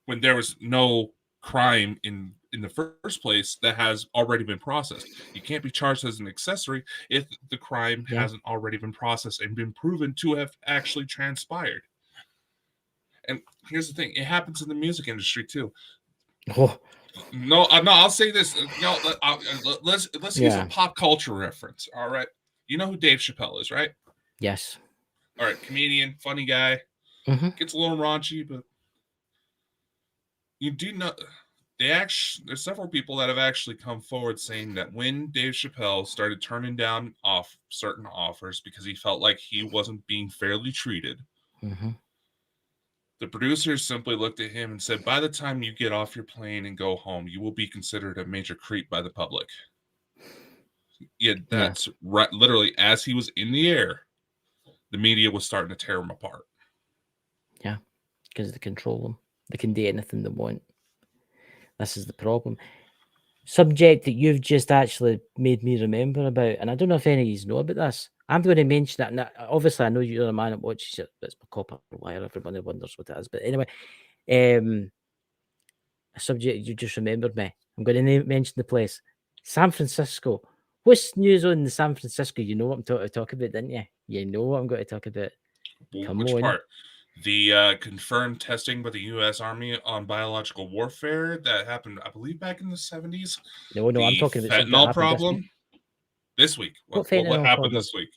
when there was no crime in the first place that has already been processed. You can't be charged as an accessory if the crime hasn't already been processed and been proven to have actually transpired. And here's the thing, it happens in the music industry too. Oh. No, I'll say this. No, let's use a pop culture reference. All right, you know who Dave Chappelle is, right? Yes. All right, comedian, funny guy. Gets a little raunchy, but you do know there's several people that have actually come forward saying that when Dave Chappelle started turning down certain offers because he felt like he wasn't being fairly treated, the producers simply looked at him and said, by the time you get off your plane and go home, you will be considered a major creep by the public. Yeah, that's right. Literally, as he was in the air, the media was starting to tear him apart. Yeah, because they control them. They can do anything they want. This is the problem. Subject that you've just actually made me remember about, and I don't know if any of you know about this. I'm going to mention that. Now, obviously, I know you're a man that watches it. It's my copper wire. Everybody wonders what it is. But anyway, a subject you just remembered me. I'm going to mention the place. San Francisco. What's news on the San Francisco? You know what I'm talking about, didn't you? You know what I'm going to talk about. Which part? The confirmed testing by the U.S. Army on biological warfare that happened, I believe, back in the 70s. No, I'm talking about fentanyl problem this week. What happened this week?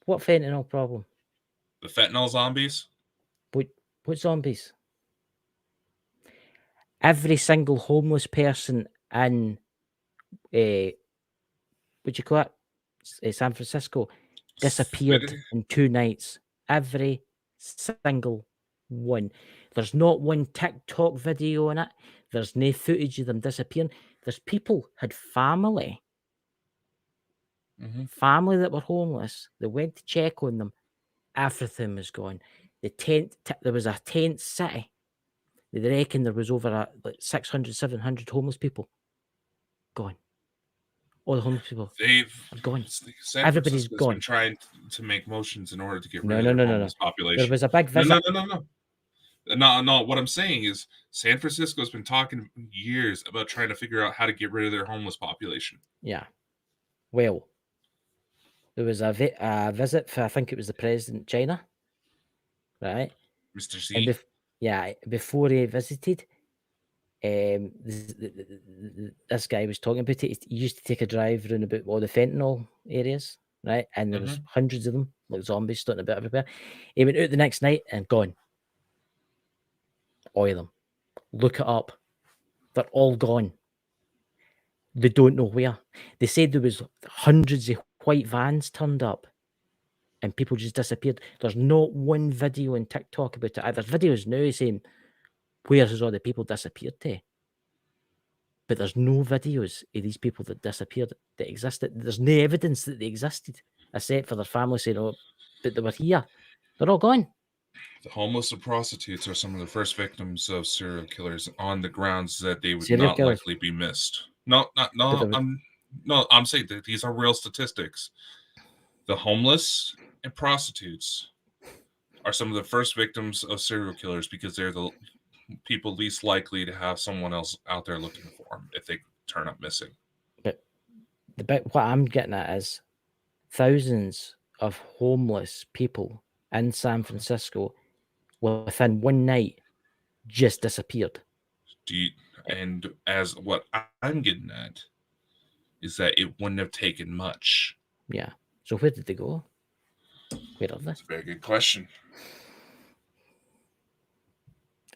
What fentanyl problem? The fentanyl zombies. What zombies? Every single homeless person in what you call it, San Francisco, disappeared in 2 nights. Every single one. There's not one TikTok video on it. There's no footage of them disappearing. There's people had family that were homeless. They went to check on them. Everything was gone. There was a tent city. They reckon there was over 600, 700 homeless people gone. All the homeless people are gone. Everybody's gone. Been trying to make motions in order to get rid of the homeless population. There was a big visit. No. What I'm saying is San Francisco's been talking years about trying to figure out how to get rid of their homeless population. Yeah. Well, there was a visit for, I think it was the president of China, right? Mr. Xi. Before he visited, this guy was talking about it. He used to take a drive around about all the fentanyl areas, right? And there was hundreds of them, like zombies, starting about everywhere. He went out the next night and gone. All of them. Look it up. They're all gone. They don't know where. They said there was hundreds of white vans turned up and people just disappeared. There's not one video on TikTok about it. There's videos now saying, where has all the people disappeared to? but there's no videos of these people that disappeared that existed. There's no evidence that they existed, except for their family saying, "Oh, but they were here." They're all gone. The homeless and prostitutes are some of the first victims of serial killers on the grounds that they would Serial not killers. likely be missed. No, I'm saying that these are real statistics. The homeless and prostitutes are some of the first victims of serial killers because they're the people least likely to have someone else out there looking for them if they turn up missing. But what I'm getting at is thousands of homeless people in San Francisco within one night just disappeared. And as what I'm getting at is that it wouldn't have taken much. Yeah. So where did they go? Where are they? That's a very good question.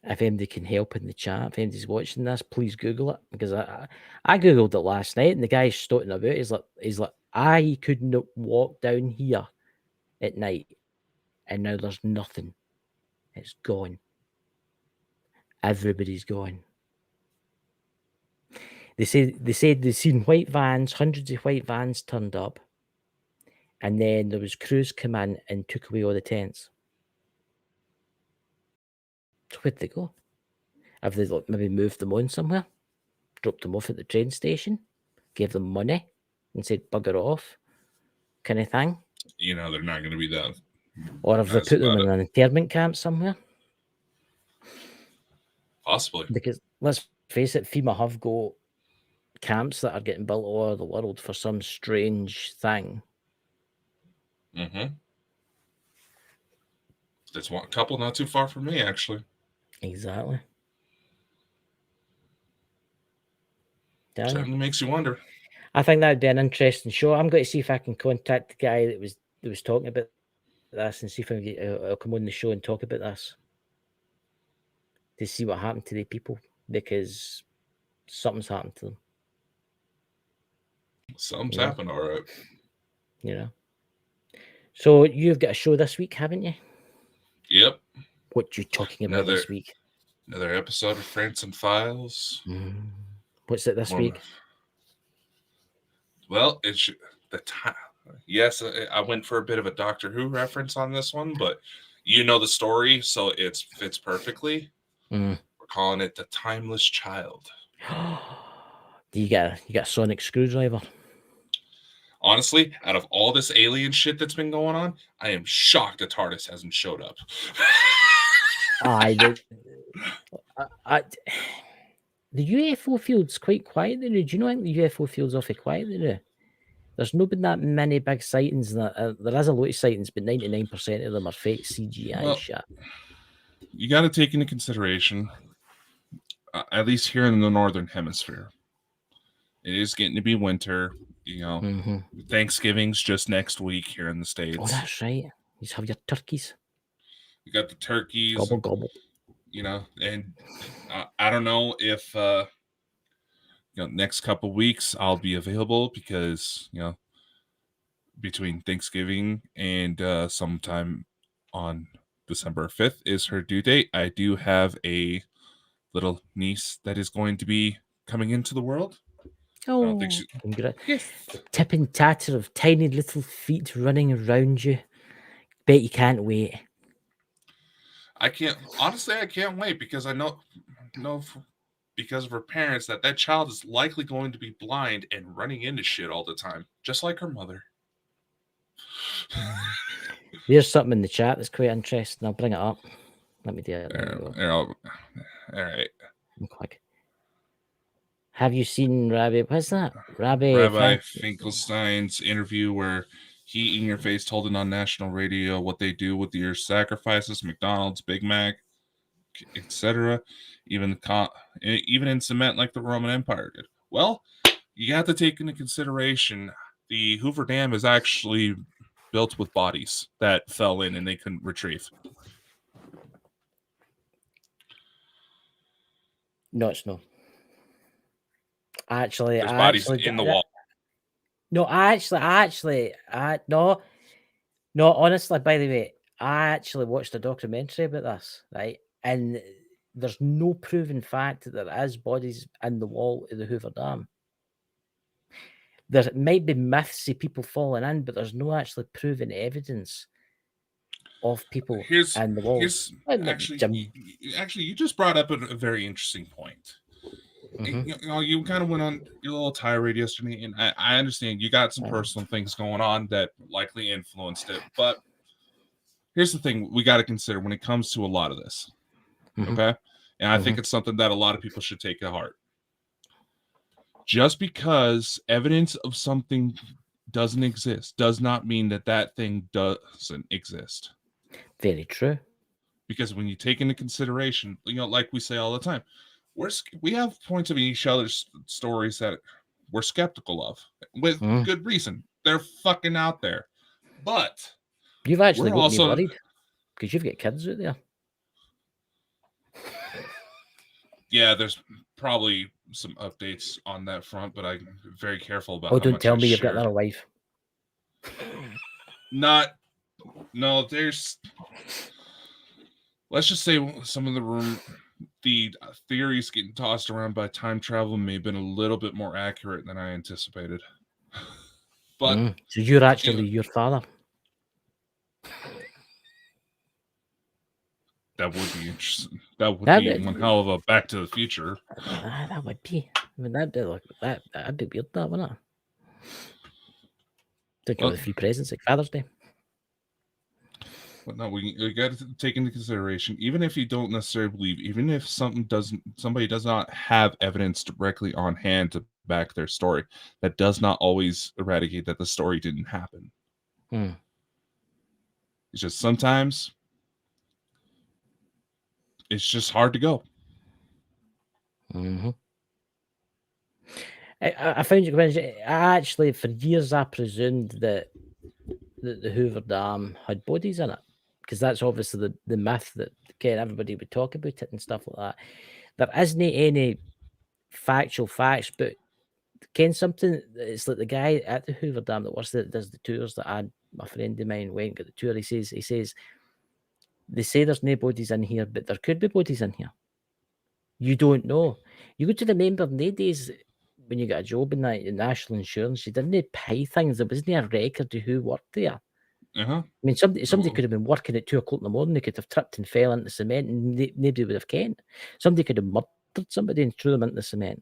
If anybody can help in the chat, if anybody's watching this, please Google it, because I Googled it last night and the guy's stoating about. He's like, I couldn't walk down here at night and now there's nothing. It's gone. Everybody's gone. They said they'd seen white vans, hundreds of white vans turned up, and then there was crews come in and took away all the tents. So where'd they go? Have they maybe moved them on somewhere, dropped them off at the train station, gave them money, and said bugger off, kind of thing? You know, they're not going to be that. Or have they put them in an internment camp somewhere? Possibly. Because let's face it, FEMA have got camps that are getting built all over the world for some strange thing. Mm-hmm. There's one couple not too far from me, actually. Exactly. Certainly makes you wonder. I think that would be an interesting show. I'm going to see if I can contact the guy that was talking about this and see if I'll come on the show and talk about this to see what happened to the people, because something's happened to them. Something's happened, all right. You know. So you've got a show this week, haven't you? Yep. What you talking about this week? Another episode of Franson Files. What's it this week? Well, it's the time. Yes, I went for a bit of a Doctor Who reference on this one, but you know the story, so it fits perfectly. We're calling it The Timeless Child. You got a sonic screwdriver? Honestly, out of all this alien shit that's been going on, I am shocked the TARDIS hasn't showed up. The UFO field's quite quiet there. Do you know the UFO field's awfully quiet there? There's not been that many big sightings. There is a lot of sightings, but 99% of them are fake CGI shit. You got to take into consideration, at least here in the Northern Hemisphere, it is getting to be winter. You know, Thanksgiving's just next week here in the States. Oh, that's right. You have your turkeys. You got the turkeys. Gobble, gobble. You know, and I don't know if next couple weeks I'll be available because between Thanksgiving and sometime on December 5th is her due date. I do have a little niece that is going to be coming into the world. Oh, I don't think yes. The tip and tatter of tiny little feet running around you. Bet you can't wait. I can't wait because I know because of her parents that child is likely going to be blind and running into shit all the time, just like her mother. There's something in the chat that's quite interesting. I'll bring it up. Let me do it. All right. Quick. Have you seen Rabbi? What's that? Rabbi Finkelstein's interview where he, in your face, told it on national radio what they do with your sacrifices, McDonald's, Big Mac, etc., even in cement like the Roman Empire did. Well, you have to take into consideration the Hoover Dam is actually built with bodies that fell in and they couldn't retrieve. No, it's not. Actually, there's bodies in the wall. No, no. Honestly, by the way, I actually watched a documentary about this, right? And there's no proven fact that there is bodies in the wall of the Hoover Dam. There might be myths of people falling in, but there's no actually proven evidence of people in the walls. Actually, you just brought up a very interesting point. You kind of went on your little tirade yesterday, and I understand you got some personal things going on that likely influenced it. But here's the thing we got to consider when it comes to a lot of this. Okay? And I think it's something that a lot of people should take to heart. Just because evidence of something doesn't exist does not mean that that thing doesn't exist. Very true. Because when you take into consideration, like we say all the time, we have points of each other's stories that we're skeptical of with good reason. They're fucking out there. But you've actually got me worried because you've got kids out there. Yeah, there's probably some updates on that front, but I'm very careful about. Oh, don't tell me you've got another wife. No, there's. Let's just say some of the theories getting tossed around by time travel may have been a little bit more accurate than I anticipated. But so you're actually your father. That would be interesting. That would be one hell of a Back to the Future. That would be. I mean, that'd be weird, that, wouldn't it? Don't give the free presents like Father's Day. But no, we got to take into consideration, even if you don't necessarily believe, even if somebody does not have evidence directly on hand to back their story, that does not always eradicate that the story didn't happen. It's just sometimes it's just hard to go. I found you. Actually, for years, I presumed that the Hoover Dam had bodies in it, because that's obviously the myth that everybody would talk about it and stuff like that. There isn't any factual facts, but something. It's like the guy at the Hoover Dam that does the tours that a friend of mine went and got the tour. He says they say there's no bodies in here, but there could be bodies in here. You don't know. You got to remember in the days when you got a job in national insurance, you didn't pay things. There wasn't a record of who worked there. I mean, somebody could have been working at 2 o'clock in the morning. They could have tripped and fell into cement, and nobody would have cared. Somebody could have murdered somebody and threw them into the cement.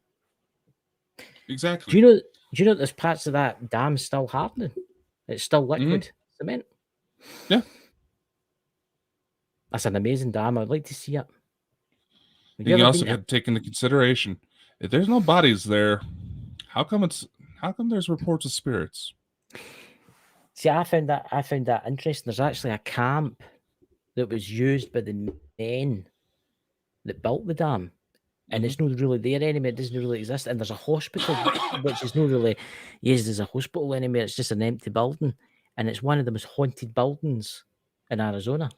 Exactly. Do you know there's parts of that dam still happening? It's still liquid cement. Yeah. That's an amazing dam. I'd like to see it. You also got to take into consideration, if there's no bodies there, how come there's reports of spirits? See, I found that interesting. There's actually a camp that was used by the men that built the dam, and it's not really there anymore. It doesn't really exist. And there's a hospital which is not really used as a hospital anymore. It's just an empty building, and it's one of the most haunted buildings in Arizona.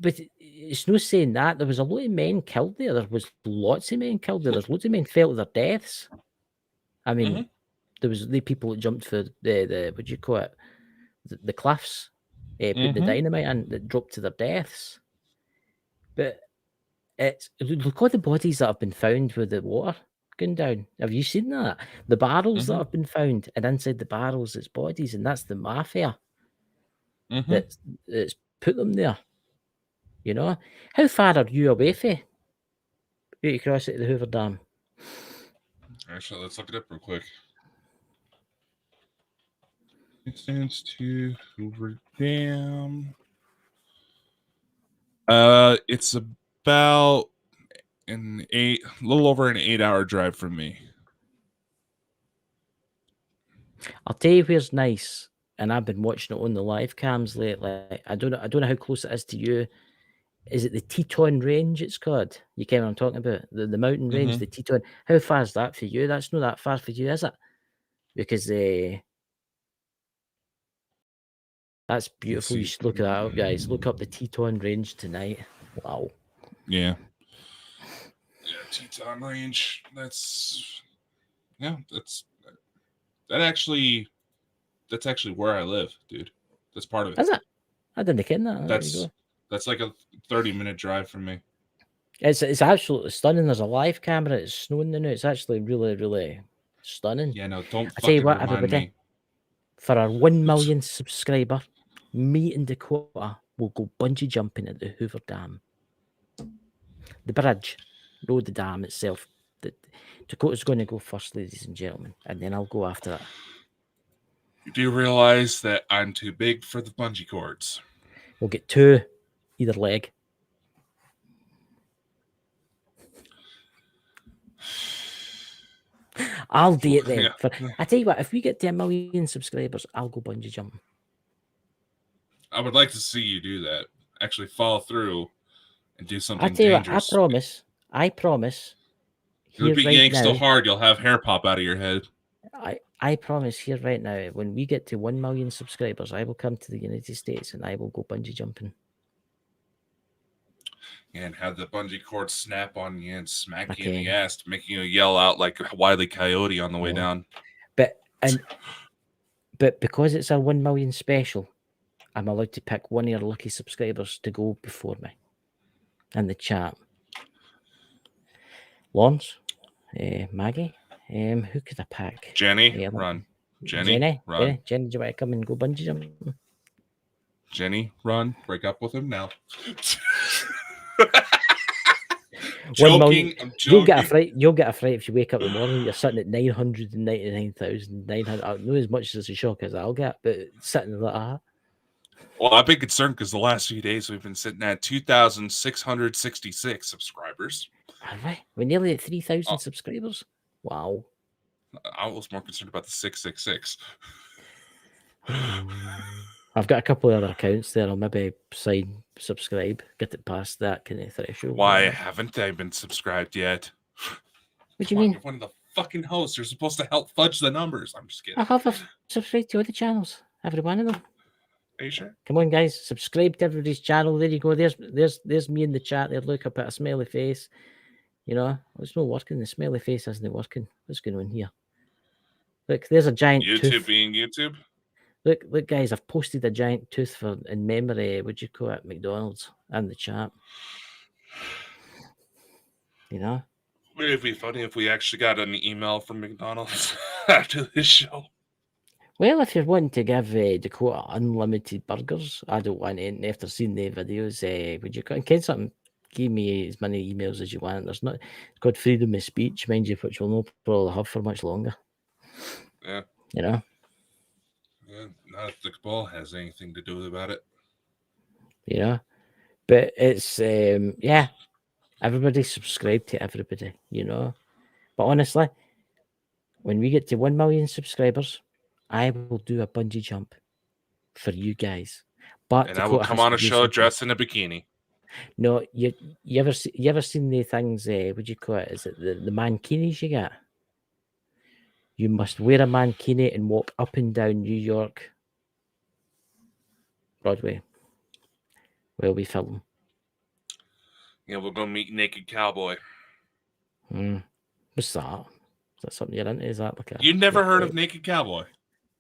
But it's no saying that there was a lot of men killed there. There was lots of men killed there. There's loads of men fell to their deaths. I mean, there was the people that jumped for the what do you call it, the cliffs, put the dynamite in, that dropped to their deaths. But look at the bodies that have been found with the water going down. Have you seen that? The barrels that have been found, and inside the barrels it's bodies, and that's the mafia that's put them there. You know, how far are you away from across at the Hoover Dam? Actually, let's look it up real quick. Distance to Hoover Dam. It's about a little over an 8-hour drive from me. I'll tell you where's nice, and I've been watching it on the live cams lately. I don't know how close it is to you. Is it the Teton Range? It's called. You know what I'm talking about? The mountain range, the Teton. How far is that for you? That's not that far for you, is it? Because that's beautiful. You should look at that up, guys. Look up the Teton Range tonight. Wow. Yeah. Yeah, Teton Range. That's actually where I live, dude. That's part of it. Is it? I didn't ken that. That's like a 30-minute drive from me. It's absolutely stunning. There's a live camera. It's snowing now. It's actually really, really stunning. Yeah, no, don't I tell you fucking what, remind everybody, me. for our 1 million subscriber, me and Dakota will go bungee jumping at the Hoover Dam. The bridge, no, the dam itself. Dakota's going to go first, ladies and gentlemen, and then I'll go after that. You do realize that I'm too big for the bungee cords. We'll get 2 either leg. I'll do it then. Yeah. I tell you what, if we get to 1 million subscribers, I'll go bungee jumping. I would like to see you do that. Actually follow through and do something I tell you dangerous. what, I promise. You'll be right yanked now, so hard you'll have hair pop out of your head. I promise here right now, when we get to 1 million subscribers, I will come to the United States and I will go bungee jumping. And have the bungee cord snap on you and smack you in the ass, making you yell out like Wile E. Coyote on the way down. But because it's a 1 million special, I'm allowed to pick one of your lucky subscribers to go before me in the chat. Lawrence, Maggie, who could I pick? Jenny, run. Jenny, run. Jenny, do you want to come and go bungee jumping? Jenny, run. Break up with him now. Joking. You'll get a fright. You'll get a fright if you wake up in the morning. You're sitting at 999,900. I don't know as much as a shock as I'll get, but sitting like that. Well, I've been concerned because the last few days we've been sitting at 2,666 subscribers. Are we? We're nearly at 3,000 subscribers. Wow. I was more concerned about the 666. I've got a couple of other accounts there. I'll maybe subscribe, get it past that kind of threshold. Why haven't I been subscribed yet? What do you mean? You're one of the fucking hosts. You're supposed to help fudge the numbers. I'm just kidding. I have subscribed to all the channels, every one of them. Are you sure? Come on, guys, subscribe to everybody's channel. There you go. There's me in the chat there. Look, I put a smiley face. You know, it's not working. The smiley face isn't working. What's going on here? Look, there's a giant YouTube tooth. being YouTube. Look, guys, I've posted a giant tooth in memory. Would you call it McDonald's in the chat? You know, It'd be funny if we actually got an email from McDonald's after this show. Well, if you're wanting to give Dakota unlimited burgers, I don't want it. After seeing the videos, would you can something? Give me as many emails as you want. It's got freedom of speech, mind you, which we'll not probably have for much longer. Yeah. You know? Yeah, not if the cabal has anything to do about it. Yeah. But it's, yeah, everybody subscribe to everybody, you know? But honestly, when we get to 1 million subscribers, I will do a bungee jump for you guys. But and I will come on a show dressed in a bikini. No, you ever seen the things? What you call it? Is it the mankinis you get? You must wear a mankini and walk up and down New York Broadway while we film. Yeah, we're gonna meet Naked Cowboy. What's that? Is that something you're into? Is that like a? You never heard of Naked Cowboy?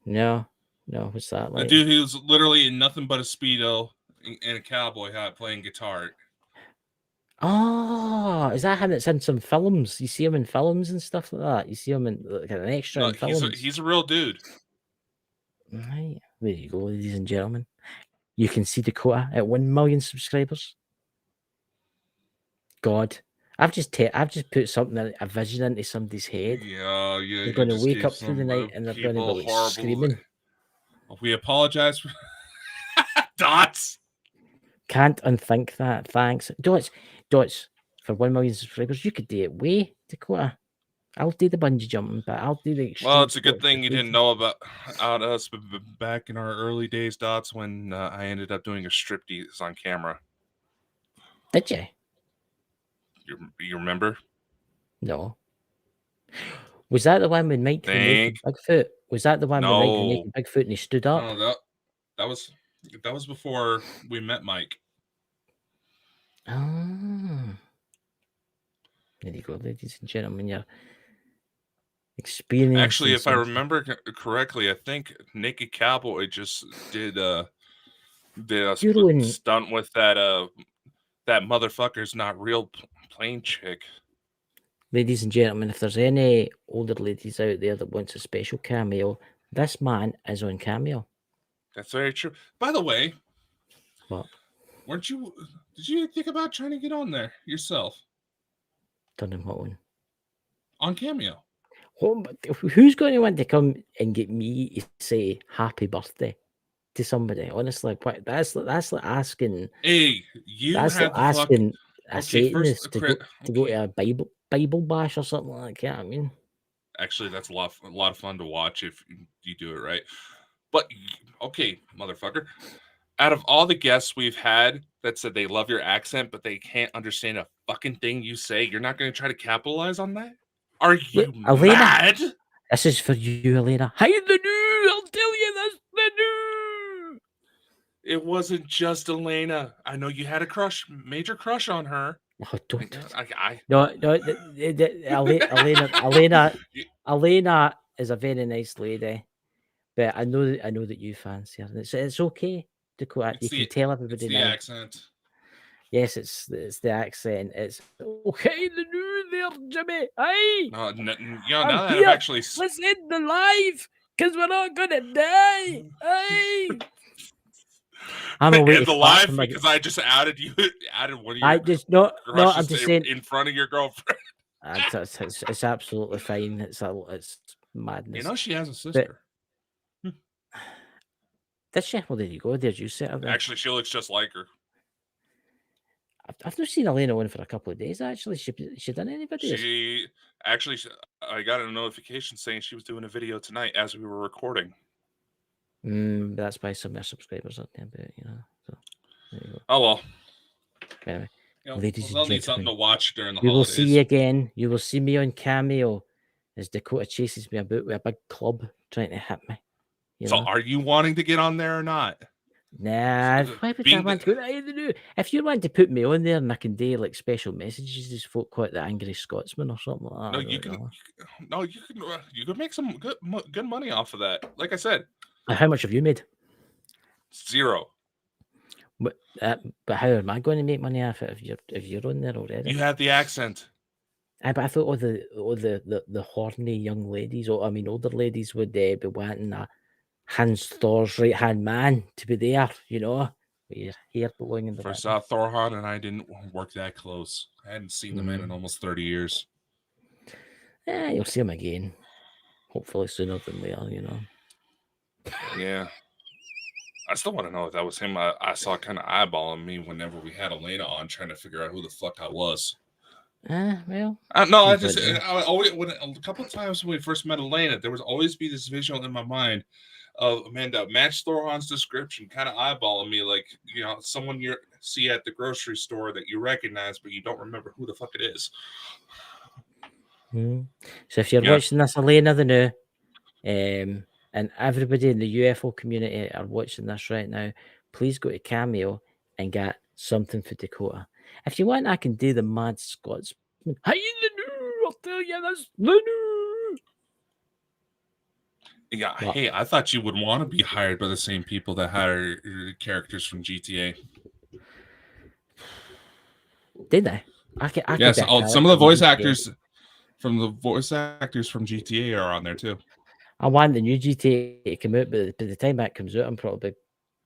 No. What's that like? The dude who's literally in nothing but a Speedo and a cowboy hat playing guitar. Oh, is that him that's in some films? You see him in films and stuff like that? You see him in like an extra in films? He's a real dude. Right. There you go, ladies and gentlemen. You can see Dakota at 1 million subscribers. God. I've just put something, a vision into somebody's head. Yeah. They're going to wake up through the night and they're going to be like screaming. We apologize for Dots. Can't unthink that. Thanks. Dots, for 1 million subscribers, you could do it way, Dakota. I'll do the bungee jumping, but I'll do the extreme. Well, it's a good thing you didn't know about us back in our early days, Dots, when I ended up doing a striptease on camera. Did you? You remember? No. Was that the one with Mike the Naked Bigfoot? Was that the one with Mike the Naked Bigfoot and he stood up? No, that was before we met Mike. Oh. There you go, ladies and gentlemen. Your experience. Actually, if I remember correctly, I think Naked Cowboy just did The stunt with that motherfucker's not real plain chick. Ladies and gentlemen, if there's any older ladies out there that wants a special cameo, this man is on Cameo. That's very true. By the way, what? Did you think about trying to get on there yourself? Done in what one? On Cameo. Who's going to want to come and get me to say happy birthday to somebody? Honestly, that's like asking. Hey, you that's have like asking a Satanist to go to a Bible bash or something like that. I mean, actually, that's a lot of fun to watch if you do it right. But okay, motherfucker. Out of all the guests we've had that said they love your accent, but they can't understand a fucking thing you say, you're not going to try to capitalize on that? Are you mad? This is for you, Elena. Hi, the new. I'll tell you this, the new. It wasn't just Elena. I know you had a major crush on her. Oh, don't. No. Elena is a very nice lady, but I know that you fancy her. It's okay. Dakota, you can tell everybody it's the accent. Yes, it's the accent. It's okay. The new there, Jimmy. Hey, now that I've actually let's end the live because we're not gonna die. Hey, I'm away the live because I just added one of your. I'm just saying in front of your girlfriend. It's absolutely fine. It's madness. You know she has a sister. Did she? Well, there you go. Did you set her there? Actually, she looks just like her. I've not seen Elena on for a couple of days. Actually, she done any videos? I got a notification saying she was doing a video tonight as we were recording. That's by some of their subscribers out there, but So, there you go. Oh well. Anyway, ladies and gentlemen, need something to watch during the holidays. We will see you again. You will see me on Cameo as Dakota chases me about with a big club trying to hit me. Are you wanting to get on there or not? Nah, why would I want to go? If you want to put me on there and I can do like special messages, these folk call it the Angry Scotsman or something like that. You can make some good money off of that. Like I said, how much have you made? 0. But how am I going to make money off it if you're on there already? You have the accent. But I thought all the horny young ladies, older ladies would be wanting a Hans Thor's right hand man to be there, with your hair blowing in the First off, Thorhan and I didn't work that close. I hadn't seen the man in almost 30 years. Yeah, you'll see him again. Hopefully sooner than later, Yeah. I still want to know if that was him. I saw kind of eyeballing me whenever we had Elena on, trying to figure out who the fuck I was. Well. No, a couple of times when we first met Elena, there would always be this visual in my mind of Amanda match Thorhan's description, kind of eyeballing me like, someone you see at the grocery store that you recognize, but you don't remember who the fuck it is. So if you're watching this, Elena the new, and everybody in the UFO community are watching this right now, please go to Cameo and get something for Dakota. If you want, I can do the mad Scotsman. Hi, the new. I'll tell you this, the new. Yeah, hey, I thought you would want to be hired by the same people that hire characters from GTA. Did they? Yes, some of the voice actors from GTA are on there too. I want the new GTA to come out, but by the time that comes out, I'm probably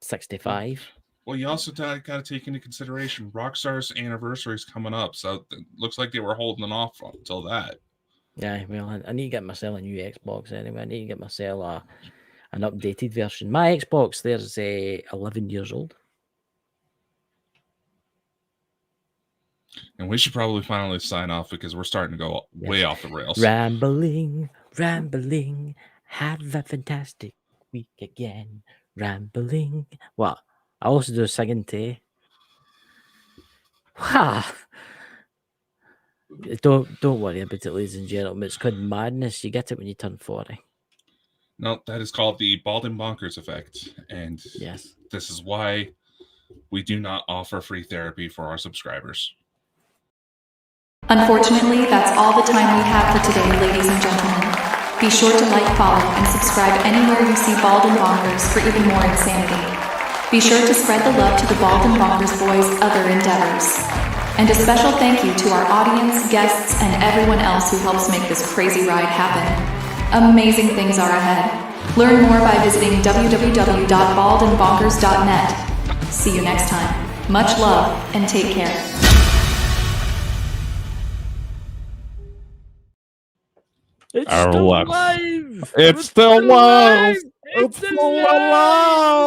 65. Well, you also got to take into consideration Rockstar's anniversary is coming up, so it looks like they were holding off until that. Yeah, well, I need to get myself a new Xbox anyway. I need to get myself an updated version. My Xbox there's 11 years old. And we should probably finally sign off because we're starting to go way off the rails. Rambling, have a fantastic week again. Rambling. What? I also do singing too. Wow. Don't worry about it, ladies and gentlemen. It's called madness. You get it when you turn 40. No, that is called the Bald and Bonkers effect. And yes, this is why we do not offer free therapy for our subscribers. Unfortunately, that's all the time we have for today, ladies and gentlemen. Be sure to like, follow, and subscribe anywhere you see Bald and Bonkers for even more insanity. Be sure to spread the love to the Bald and Bonkers boys' other endeavors. And a special thank you to our audience, guests, and everyone else who helps make this crazy ride happen. Amazing things are ahead. Learn more by visiting www.baldandbonkers.net. See you next time. Much love and take care. It's still alive! It's still alive! It's still alive!